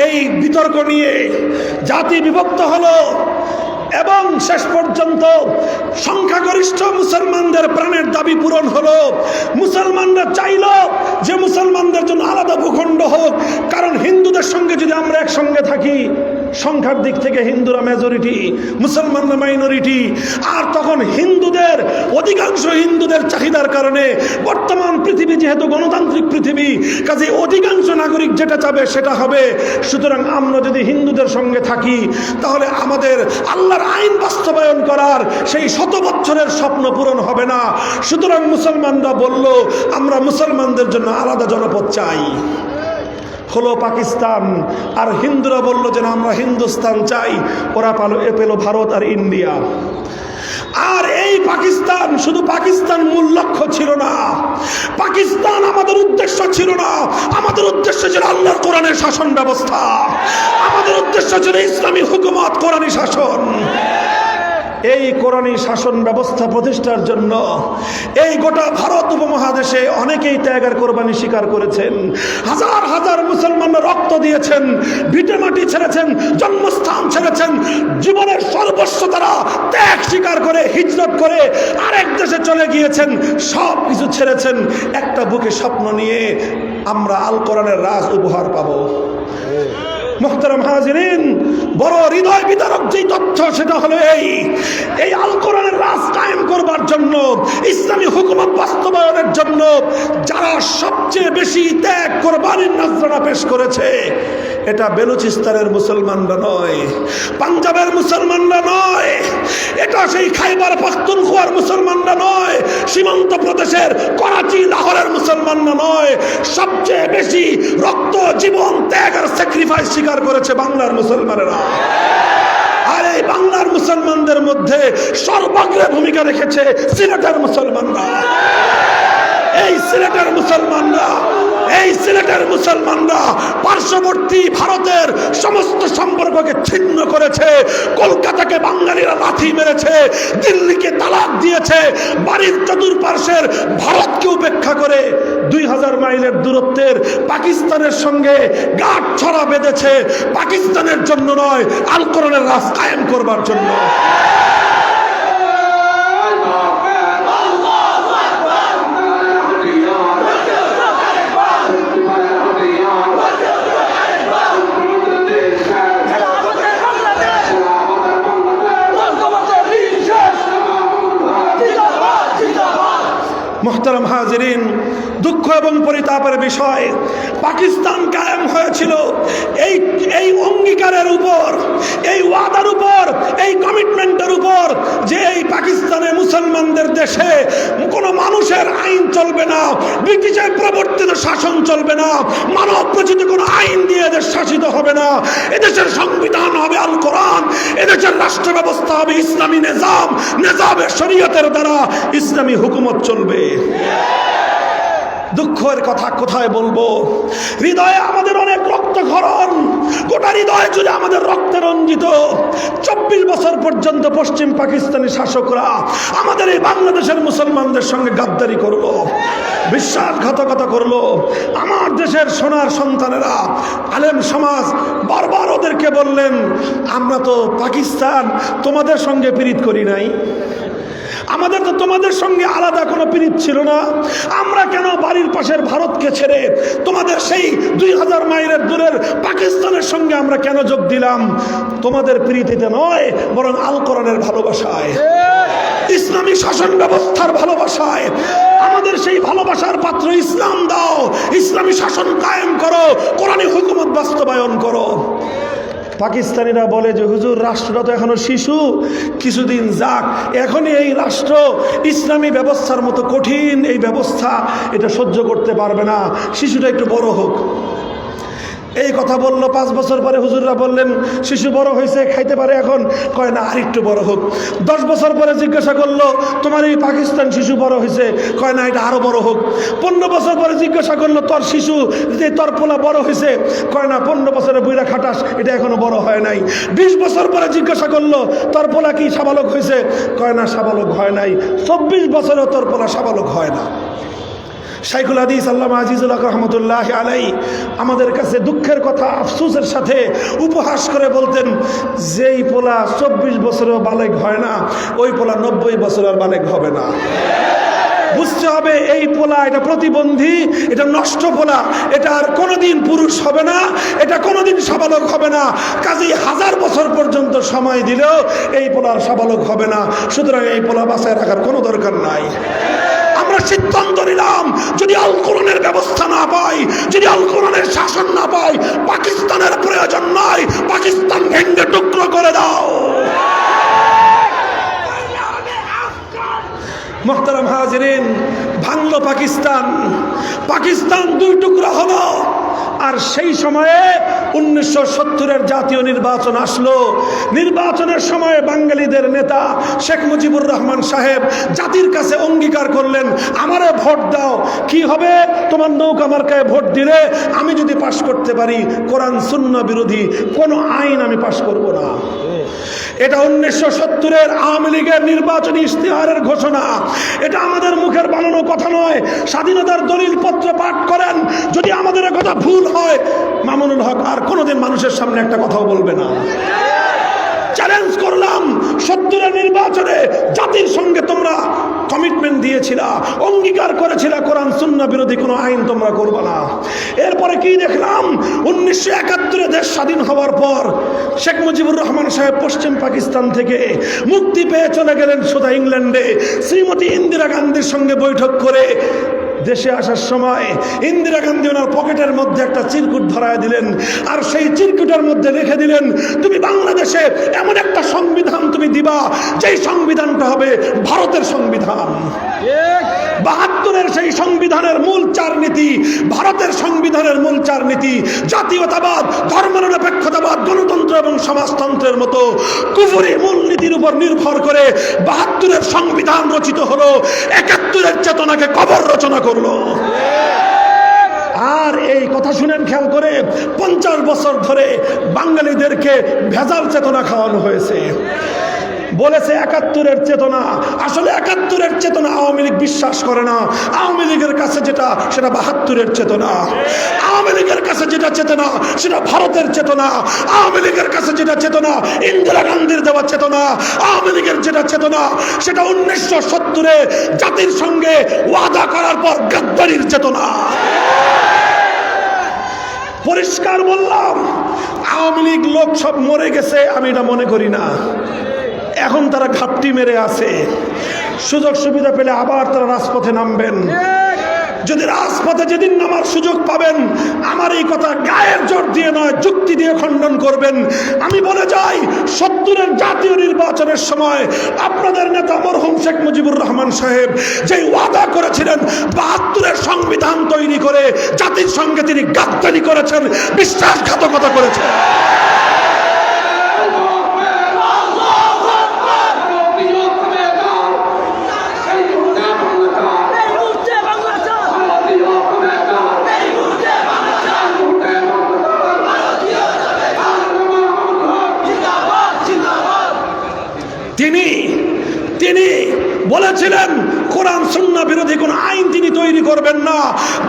A: এই বিতর্ক নিয়ে জাতি বিভক্ত হলো এবং শেষ পর্যন্ত সংখ্যাগরিষ্ঠ মুসলমানদের প্রাণের দাবি পূরণ হলো। মুসলমানরা চাইল যে মুসলমানদের জন্য আলাদা ভূখণ্ড হোক, কারণ হিন্দুদের সঙ্গে যদি আমরা একসঙ্গে থাকি, সংখ্যার দিক থেকে হিন্দুরা মেজরিটি, মুসলমানরা মাইনরিটি, আর তখন হিন্দুদের অধিকাংশ হিন্দুদের চাহিদার কারণে বর্তমান পৃথিবী যেহেতু গণতান্ত্রিক পৃথিবী, কাজে অধিকাংশ নাগরিক যেটা চাবে সেটা হবে। সুতরাং আমরা যদি হিন্দুদের সঙ্গে থাকি, তাহলে আমাদের আল্লাহর আইন বাস্তবায়ন করার সেই 100 বছরের স্বপ্ন পূরণ হবে না। সুতরাং মুসলমানরা বলল, আমরা মুসলমানদের জন্য আলাদা জনপদ চাই, হলো পাকিস্তান। আর হিন্দুরা বলল যে না, আমরা হিন্দুস্তান চাই। ওরা পেল ভারত আর ইন্ডিয়া। আর এই পাকিস্তান, শুধু পাকিস্তান মূল লক্ষ্য ছিল না, পাকিস্তান আমাদের উদ্দেশ্য ছিল না। আমাদের উদ্দেশ্য ছিল আল্লাহর কোরআনের শাসন ব্যবস্থা, আমাদের উদ্দেশ্য ছিল ইসলামী হুকুমত, কোরআনী শাসন। এই কোরআনী শাসন ব্যবস্থা প্রতিষ্ঠার জন্য এই গোটা ভারত উপমহাদেশে অনেকেই ত্যাগ আর কোরবানি স্বীকার করেছেন। হাজার হাজার মুসলমানরা রক্ত দিয়েছেন, ভিটেমাটি ছেড়েছেন, জন্মস্থান ছেড়েছেন, জীবনের সর্বস্ব তারা ত্যাগ স্বীকার করে হিজরত করে আরেক দেশে চলে গিয়েছেন, সব কিছু ছেড়েছেন একটা বুকে স্বপ্ন নিয়ে, আমরা আল কোরআনের রাজ উপহার পাবো। মুহতারাম হাজিরিন, বড় হৃদয় বিদারক যে তথ্য সেটা হলো এই আল কোরআনের রাজ কায়েম করবার জন্য, ইসলামী হুকুমত বাস্তবায়নের জন্য যারা সবচেয়ে বেশি ত্যাগ কোরবানির নজরানা পেশ করেছে, এটা বেলুচিস্তানের মুসলমানরা নয়, পাঞ্জাবের মুসলমানরা নয়, এটা সেই খাইবার পাখতুনখোয়ার মুসলমানরা নয়, সীমান্ত প্রদেশের করাচি লাহোরের মুসলমানরা নয়, সবচেয়ে বেশি রক্ত, জীবন, ত্যাগ আর স্যাক্রিফাইস স্বীকার করেছে বাংলার মুসলমানেরা। আর এই বাংলার মুসলমানদের মধ্যে সর্বাগ্রে ভূমিকা রেখেছে সিলেটের মুসলমানরা। এই সিলেটের মুসলমানরা পার্শ্ববর্তী ভারতের সমস্ত সম্পর্ককে ছিন্ন করেছে, কলকাতাকে বাঙালিরা লাথি মেরেছে, দিল্লিকে তালাক দিয়েছে, বাড়ির চতুর্পার্শ্বের ভারতকে উপেক্ষা করে 2000 মাইলের দূরত্বের পাকিস্তানের সঙ্গে গাঁট ছড়া বেঁধেছে, পাকিস্তানের জন্য নয়, আল কোরআনের রাজ কায়েম করবার জন্য। মুহতারাম হাজিরিন, দুঃখ এবং পরিতাপের বিষয়, পাকিস্তান কায়েম হয়েছিল এই অঙ্গীকারের উপর, এই ওয়াদার উপর, এই কমিটমেন্টের উপর যে এই পাকিস্তানে মুসলমানদের দেশে কোনো মানুষের আইন চলবে না, ব্রিটিশের প্রবর্তিত শাসন চলবে না, মানব প্রচিত কোনো আইন দিয়ে এদের শাসিত হবে না, এদেশের সংবিধান হবে আল কোরআন, এদেশের রাষ্ট্র ব্যবস্থা হবে ইসলামী নিজামে শরীয়তের দ্বারা ইসলামী হুকুমত চলবে। দুঃখের কথা কোথায় বলবো, হৃদয়ে আমাদের অনেক রক্তক্ষরণ, গোটা হৃদয় জুড়ে আমাদের রক্তে রঞ্জিত। 24 বছর পর্যন্ত পশ্চিম পাকিস্তানি শাসকরা আমাদের এই বাংলাদেশের মুসলমানদের সঙ্গে গাদ্দারি করলো, বিশ্বাসঘাতকতা করলো। আমার দেশের সোনার সন্তানেরা, আলেম সমাজ বারবার ওদেরকে বললেন, আমরা তো পাকিস্তান তোমাদের সঙ্গে পীড়িত করি নাই, আমাদের তো তোমাদের সঙ্গে আলাদা কোনো পীড়িত ছিল না, আমরা কেন বাড়ির পাশের ভারতকে ছেড়ে তোমাদের সেই 2000 মাইলের দূরের পাকিস্তানের সঙ্গে আমরা কেন যোগ দিলাম? তোমাদের পীড়িতিতে নয়, বরং আল কোরআনের ভালোবাসায়, ইসলামী শাসন ব্যবস্থার ভালোবাসায়। আমাদের সেই ভালোবাসার পাত্র ইসলাম দাও, ইসলামী শাসন কায়েম করো, কোরআনী হুকুমত বাস্তবায়ন করো। পাকিস্তানিরা বলে যে হুজুর রাষ্ট্রটা তো এখনো শিশু, কিছুদিন যাক, এখনই এই রাষ্ট্র ইসলামী ব্যবস্থার মতো কঠিন এই ব্যবস্থা এটা সহ্য করতে পারবে না, শিশুটা একটু বড় হোক। এই কথা বললো। 5 বছর পরে হুজুররা বললেন শিশু বড় হয়েছে, খাইতে পারে এখন? কয় না, আরেকটু বড় হোক। 10 বছর পরে জিজ্ঞাসা করলো তোমার এই পাকিস্তান শিশু বড় হয়েছে? কয় না, এটা আরো বড় হোক। 15 বছর পরে জিজ্ঞাসা করলো তোর শিশু, তোর পোলা বড় হয়েছে? কয় না, 15 বছরে বুইরা খাটাস, এটা এখনো বড় হয় নাই। 20 বছর পরে জিজ্ঞাসা করলো তোর পোলা কি সাবালক হয়েছে? কয় না, সাবালক হয় নাই। 24 বছরেও তোর পোলা সাবালক হয় না। শাইখুল হাদিস আল্লামা আজিজুল হক রহমতুল্লাহ আলাইহি আমাদের কাছে দুঃখের কথা আফসোসের সাথে উপহাস করে বলতেন, যেই পোলা 24 বছরেও বালেগ হয় না, ওই পোলা 90 বছর আর বালেগ হবে না। বুঝতে হবে এই পোলা এটা প্রতিবন্ধী, এটা নষ্ট পোলা, এটা আর কোনোদিন পুরুষ হবে না, এটা কোনোদিন সাবালক হবে না। কাজেই 1000 বছর পর্যন্ত সময় দিলেও এই পোলার সাবালক হবে না। সুতরাং এই পোলা বাঁচায় রাখার কোনো দরকার নাই। আমরা সিদ্ধান্ত নিলাম যদি আল কোরআনের ব্যবস্থা না পাই, যদি আল কোরআনের শাসন না পাই, পাকিস্তানের প্রয়োজন নাই, পাকিস্তান ভেঙে টুকরো করে দাও। মুহতারাম হাজিরিন, ভাঙলো পাকিস্তান, পাকিস্তান 2 টুকরা হলো। আর সেই সময়ে 1970-এর জাতীয় নির্বাচন আসলো। নির্বাচনের সময়ে বাঙালিদের নেতা শেখ মুজিবুর রহমান সাহেব জাতির কাছে অঙ্গীকার করলেন, আমারে ভোট দাও, কি হবে তোমার নৌকা মার্কায় ভোট দিলে আমি যদি পাশ করতে পারি কোরআন সুন্নাহ বিরোধী কোনো আইন আমি পাশ করব না। এটা 1970-এর আওয়ামী লীগের নির্বাচনী ইশতেহারের ঘোষণা। এটা আমাদের মুখের বানানো কথা নয়। স্বাধীনতার দলিল পত্র পাঠ করেন, যদি আমাদের কথা ভুল হয় মামুনুল হক আর কোনোদিন মানুষের সামনে একটা কথাও বলবে না। চ্যালেঞ্জ করলাম, 70-এর নির্বাচনে জাতির সঙ্গে তোমরা কমিটমেন্ট দিয়েছিলা, অঙ্গীকার করেছিলা কোরআন সুন্নাহ বিরোধী কোনো আইন তোমরা করবে না। এরপরে কি দেখলাম, 1971-এ দেশ স্বাধীন হওয়ার পর শেখ মুজিবুর রহমান সাহেব পশ্চিম পাকিস্তান থেকে মুক্তি পেয়ে চলে গেলেন সোজা ইংল্যান্ডে। শ্রীমতী ইন্দিরা গান্ধীর সঙ্গে বৈঠক করে দেশে আসার সময় ইন্দিরা গান্ধী ওনার পকেটের মধ্যে একটা চিরকুট ধরায় দিলেন, আর সেই চিরকুটের মধ্যে লিখে দিলেন, তুমি বাংলাদেশে এমন একটা সংবিধান তুমি দিবা যেই সংবিধানটা হবে ভারতের সংবিধান। 72-এর সেই সংবিধানের মূল 4 নীতি, ভারতের সংবিধানের মূল 4 নীতি, জাতীয়তাবাদ, ধর্মনিরপেক্ষতাবাদ, গণতন্ত্র এবং সমাজতন্ত্রের মতো কুফরি মূলনীতির উপর নির্ভর করে 72-এর সংবিধান রচিত হলো। 71-এর চেতনাকে কবর রচনা করলো। আর এই কথা শুনেন খেয়াল করে, 50 বছর ধরে বাঙালিদেরকে ভেজাল চেতনা খাওয়ানো হয়েছে। বলেছে 71-এর চেতনা, আসলে 71-এর চেতনা আওয়ামী লীগ বিশ্বাস করে না। আওয়ামী লীগের কাছে যেটা সেটা 72-এর চেতনা। আওয়ামী লীগের কাছে যেটা চেতনা সেটা ভারতের চেতনা। আওয়ামী লীগের কাছে যেটা চেতনা ইন্দিরা গান্ধীর দেওয়া চেতনা। আওয়ামী লীগের যেটা চেতনা সেটা 1970-এ জাতির সঙ্গে ওয়াদা করার পর গাদ্দারির চেতনা। পরিষ্কার বললাম, আওয়ামী লীগ লোক সব মরে গেছে আমি এটা মনে করি না। এখন তারা ঘাপটি মেরে আছে, সুযোগ সুবিধা পেলে আবার তারা রাজপথে নামবেন। যদি রাজপথে যেদিন নামার সুযোগ পাবেন, আমার এই কথা গায়ের জোর দিয়ে নয় যুক্তি দিয়ে খণ্ডন করবেন। আমি বলে যাই, 70-এর জাতীয় নির্বাচনের সময় আপনাদের নেতা মরহুম শেখ মুজিবুর রহমান সাহেব যে ওয়াদা করেছিলেন 72-এর সংবিধান তৈরি করে জাতির সঙ্গে তিনি গাদ্দারি করেছেন, বিশ্বাসঘাতকতা করেছেন। তিনি বলেছিলেন কোরআন সুন্নাহ বিরোধী কোন আইন তিনি তৈরি করবেন না।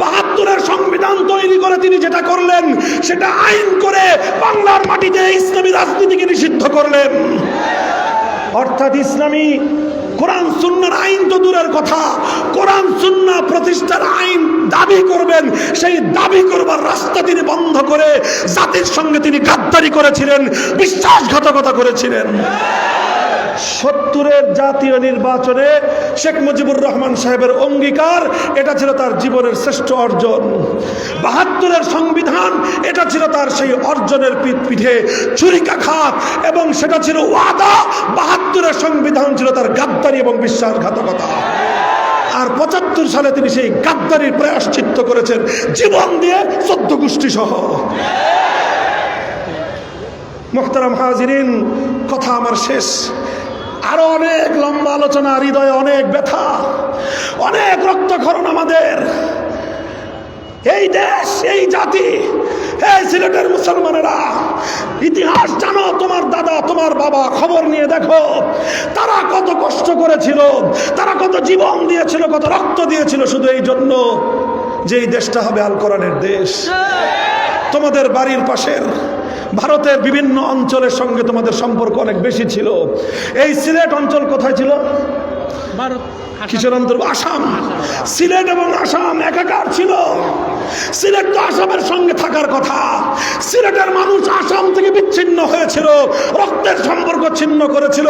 A: 72-এর সংবিধান তৈরি করে তিনি যেটা করলেন সেটা আইন করে বাংলার মাটিতে ইসলামী রাজনীতিকে নিষিদ্ধ করলেন। অর্থাৎ ইসলামী কোরআন সুন্নাহর আইন তো দূরের কথা, কোরআন সুন্নাহ প্রতিষ্ঠার আইন দাবি করবেন, সেই দাবি করবার রাস্তা তিনি বন্ধ করে জাতির সঙ্গে তিনি গাদ্দারি করেছিলেন, বিশ্বাসঘাতকতা করেছিলেন। 70-এর জাতীয় নির্বাচনে শেখ মুজিবুর রহমান সাহেবের অঙ্গীকার, এটা ছিল তার জীবনের শ্রেষ্ঠ অর্জন। 72-এর সংবিধান, এটা ছিল তার সেই অর্জনের পিঠে ছুরিকাঘাত, এবং সেটা ছিল ওয়াদা। 72-এর সংবিধান ছিল তার গাদ্দারি এবং বিশ্বাসঘাতকতা। আর 75 সালে তিনি সেই গাদ্দারির প্রায়শ্চিত্ত করেছেন জীবন দিয়ে, 14 গোষ্ঠী সহ। মুহতারাম হাজিরিন, কথা আমার শেষ। আরো অনেক লম্বা আলোচনা, হৃদয়ে অনেক ব্যথা, অনেক রক্তক্ষরণ আমাদের। এই দেশ, এই জাতি, এই সিলেটের মুসলমানেরা, ইতিহাস জানো, তোমার দাদা, তোমার বাবা, খবর নিয়ে দেখো তারা কত কষ্ট করেছিল, তারা কত জীবন দিয়েছিল, কত রক্ত দিয়েছিল শুধু এই জন্য যে এই দেশটা হবে আল কোরআনের দেশ। তোমাদের বাড়ির পাশের ভারতের বিভিন্ন অঞ্চলের সঙ্গে তোমাদের সম্পর্ক অনেক বেশি ছিল। এই সিলেট অঞ্চল কোথায় ছিল? কিসের অন্তর? আসাম। সিলেট এবং আসাম একাকার ছিল। সিলেট তো আসামের সঙ্গে থাকার কথা। সিলেটের মানুষ আসাম থেকে বিচ্ছিন্ন হয়েছিল, রক্তের সম্পর্ক ছিন্ন করেছিল,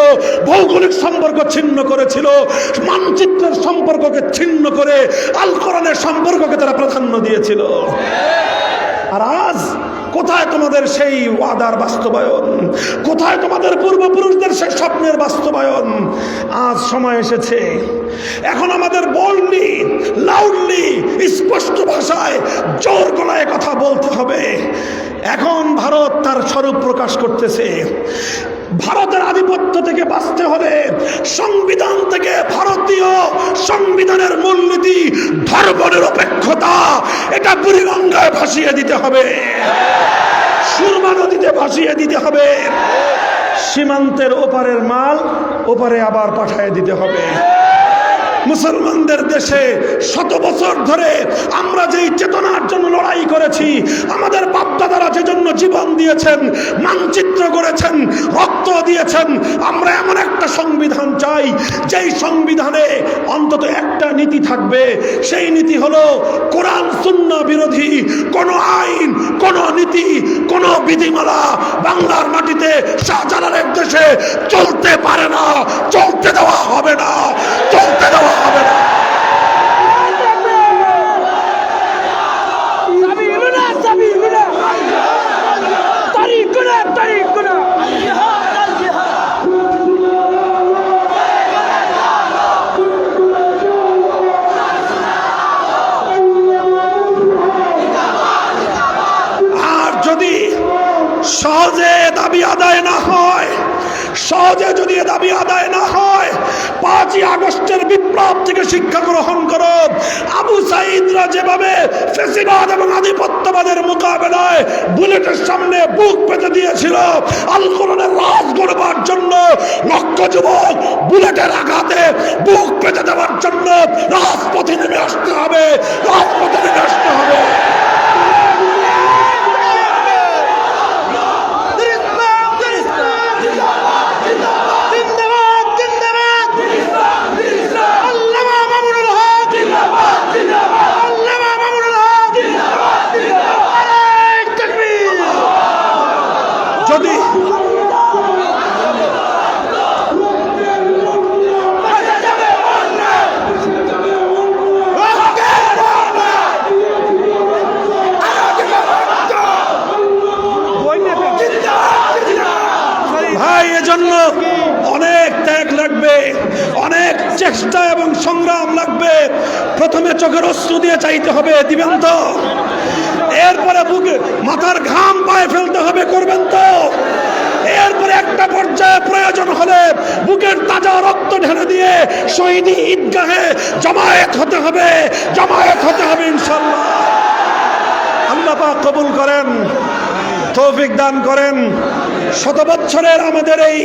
A: ভৌগোলিক সম্পর্ক ছিন্ন করেছিল, মানচিত্রের সম্পর্ককে ছিন্ন করে আল কোরআনের সম্পর্ককে তারা প্রাধান্য দিয়েছিল। আর আজ কোথায় তোমাদের সেই ওয়াদার বাস্তবায়ন? কোথায় তোমাদের পূর্বপুরুষদের সেই স্বপ্নের বাস্তবায়ন? আজ সময় এসেছে, এখন আমাদের বোল্ডলি, লাউডলি, স্পষ্ট ভাষায়, জোর গলায় কথা বলতে হবে। এখন ভারত তার স্বরূপ প্রকাশ করতেছে। ভারতের আধিপত্য থেকে বাঁচতে হলে সংবিধান থেকে, ভারতীয় সংবিধানের মূলনীতি ধর্মনিরপেক্ষতা, এটা বুড়িগঙ্গায় ভাসিয়ে দিতে হবে, সুরমা নদীতে ভাসিয়ে দিতে হবে, সীমান্তের ওপারের মাল ওপারে আবার পাঠিয়ে দিতে হবে। মুসলমানদের দেশে 100 বছর ধরে আমরা যেই চেতনার জন্য লড়াই করেছি, আমাদের বাপদাদারা যে জন্য জীবন দিয়েছেন, মানচিত্র গড়েছেন, রক্ত দিয়েছেন, আমরা এমন একটা সংবিধান চাই যেই সংবিধানে অন্তত একটা নীতি থাকবে। সেই নীতি হলো কোরআন সুন্নাহ বিরোধী কোনো আইন, কোনো নীতি, কোনো বিধিমালা বাংলার মাটিতে শাহজালালের দেশে চলতে পারে না, চলতে দেওয়া হবে না, চলতে দেওয়া হবে না। আর যদি সহজে দাবি আদায় না হয়, সহজে যদি দাবি আদায় না হয়, 5ই আগস্টের বিপ্লব থেকে শিক্ষা গ্রহণ করো। আবু সাঈদরা যেভাবে ফ্যাসিবাদ এবং আধিপত্যবাদের মোকাবেলায় বুলেটের সামনে বুক পেতে দিয়েছিল, আল কোরআনের রাজ গড়বার জন্য লক্ষ যুবক বুলেটের আঘাতে বুক পেতে দেওয়ার জন্য রাজপথে নেমে আসতে হবে, রাজপথে নেমে আসতে হবে। যদি ভাই, এজন্য অনেক ত্যাগ লাগবে, অনেক চেষ্টা এবং সংগ্রাম লাগবে। প্রথমে চোখের অশ্রু দিয়ে চাইতে হবে, দিবেন তো? এরপরে বুকে মাথার ঘাম পায়ে ফেলতে হবে, করবেন তো? এরপরে একটা পর্যায়ে প্রয়োজন হলে বুকের তাজা রক্ত ঢেলে দিয়ে শহীদি ঈদগাহে জামায়াত হতে হবে, জামায়াত হতে হবে ইনশাআল্লাহ। আল্লাহ পাক কবুল করেন, তৌফিক দান করেন। 100 বছরের আমাদের এই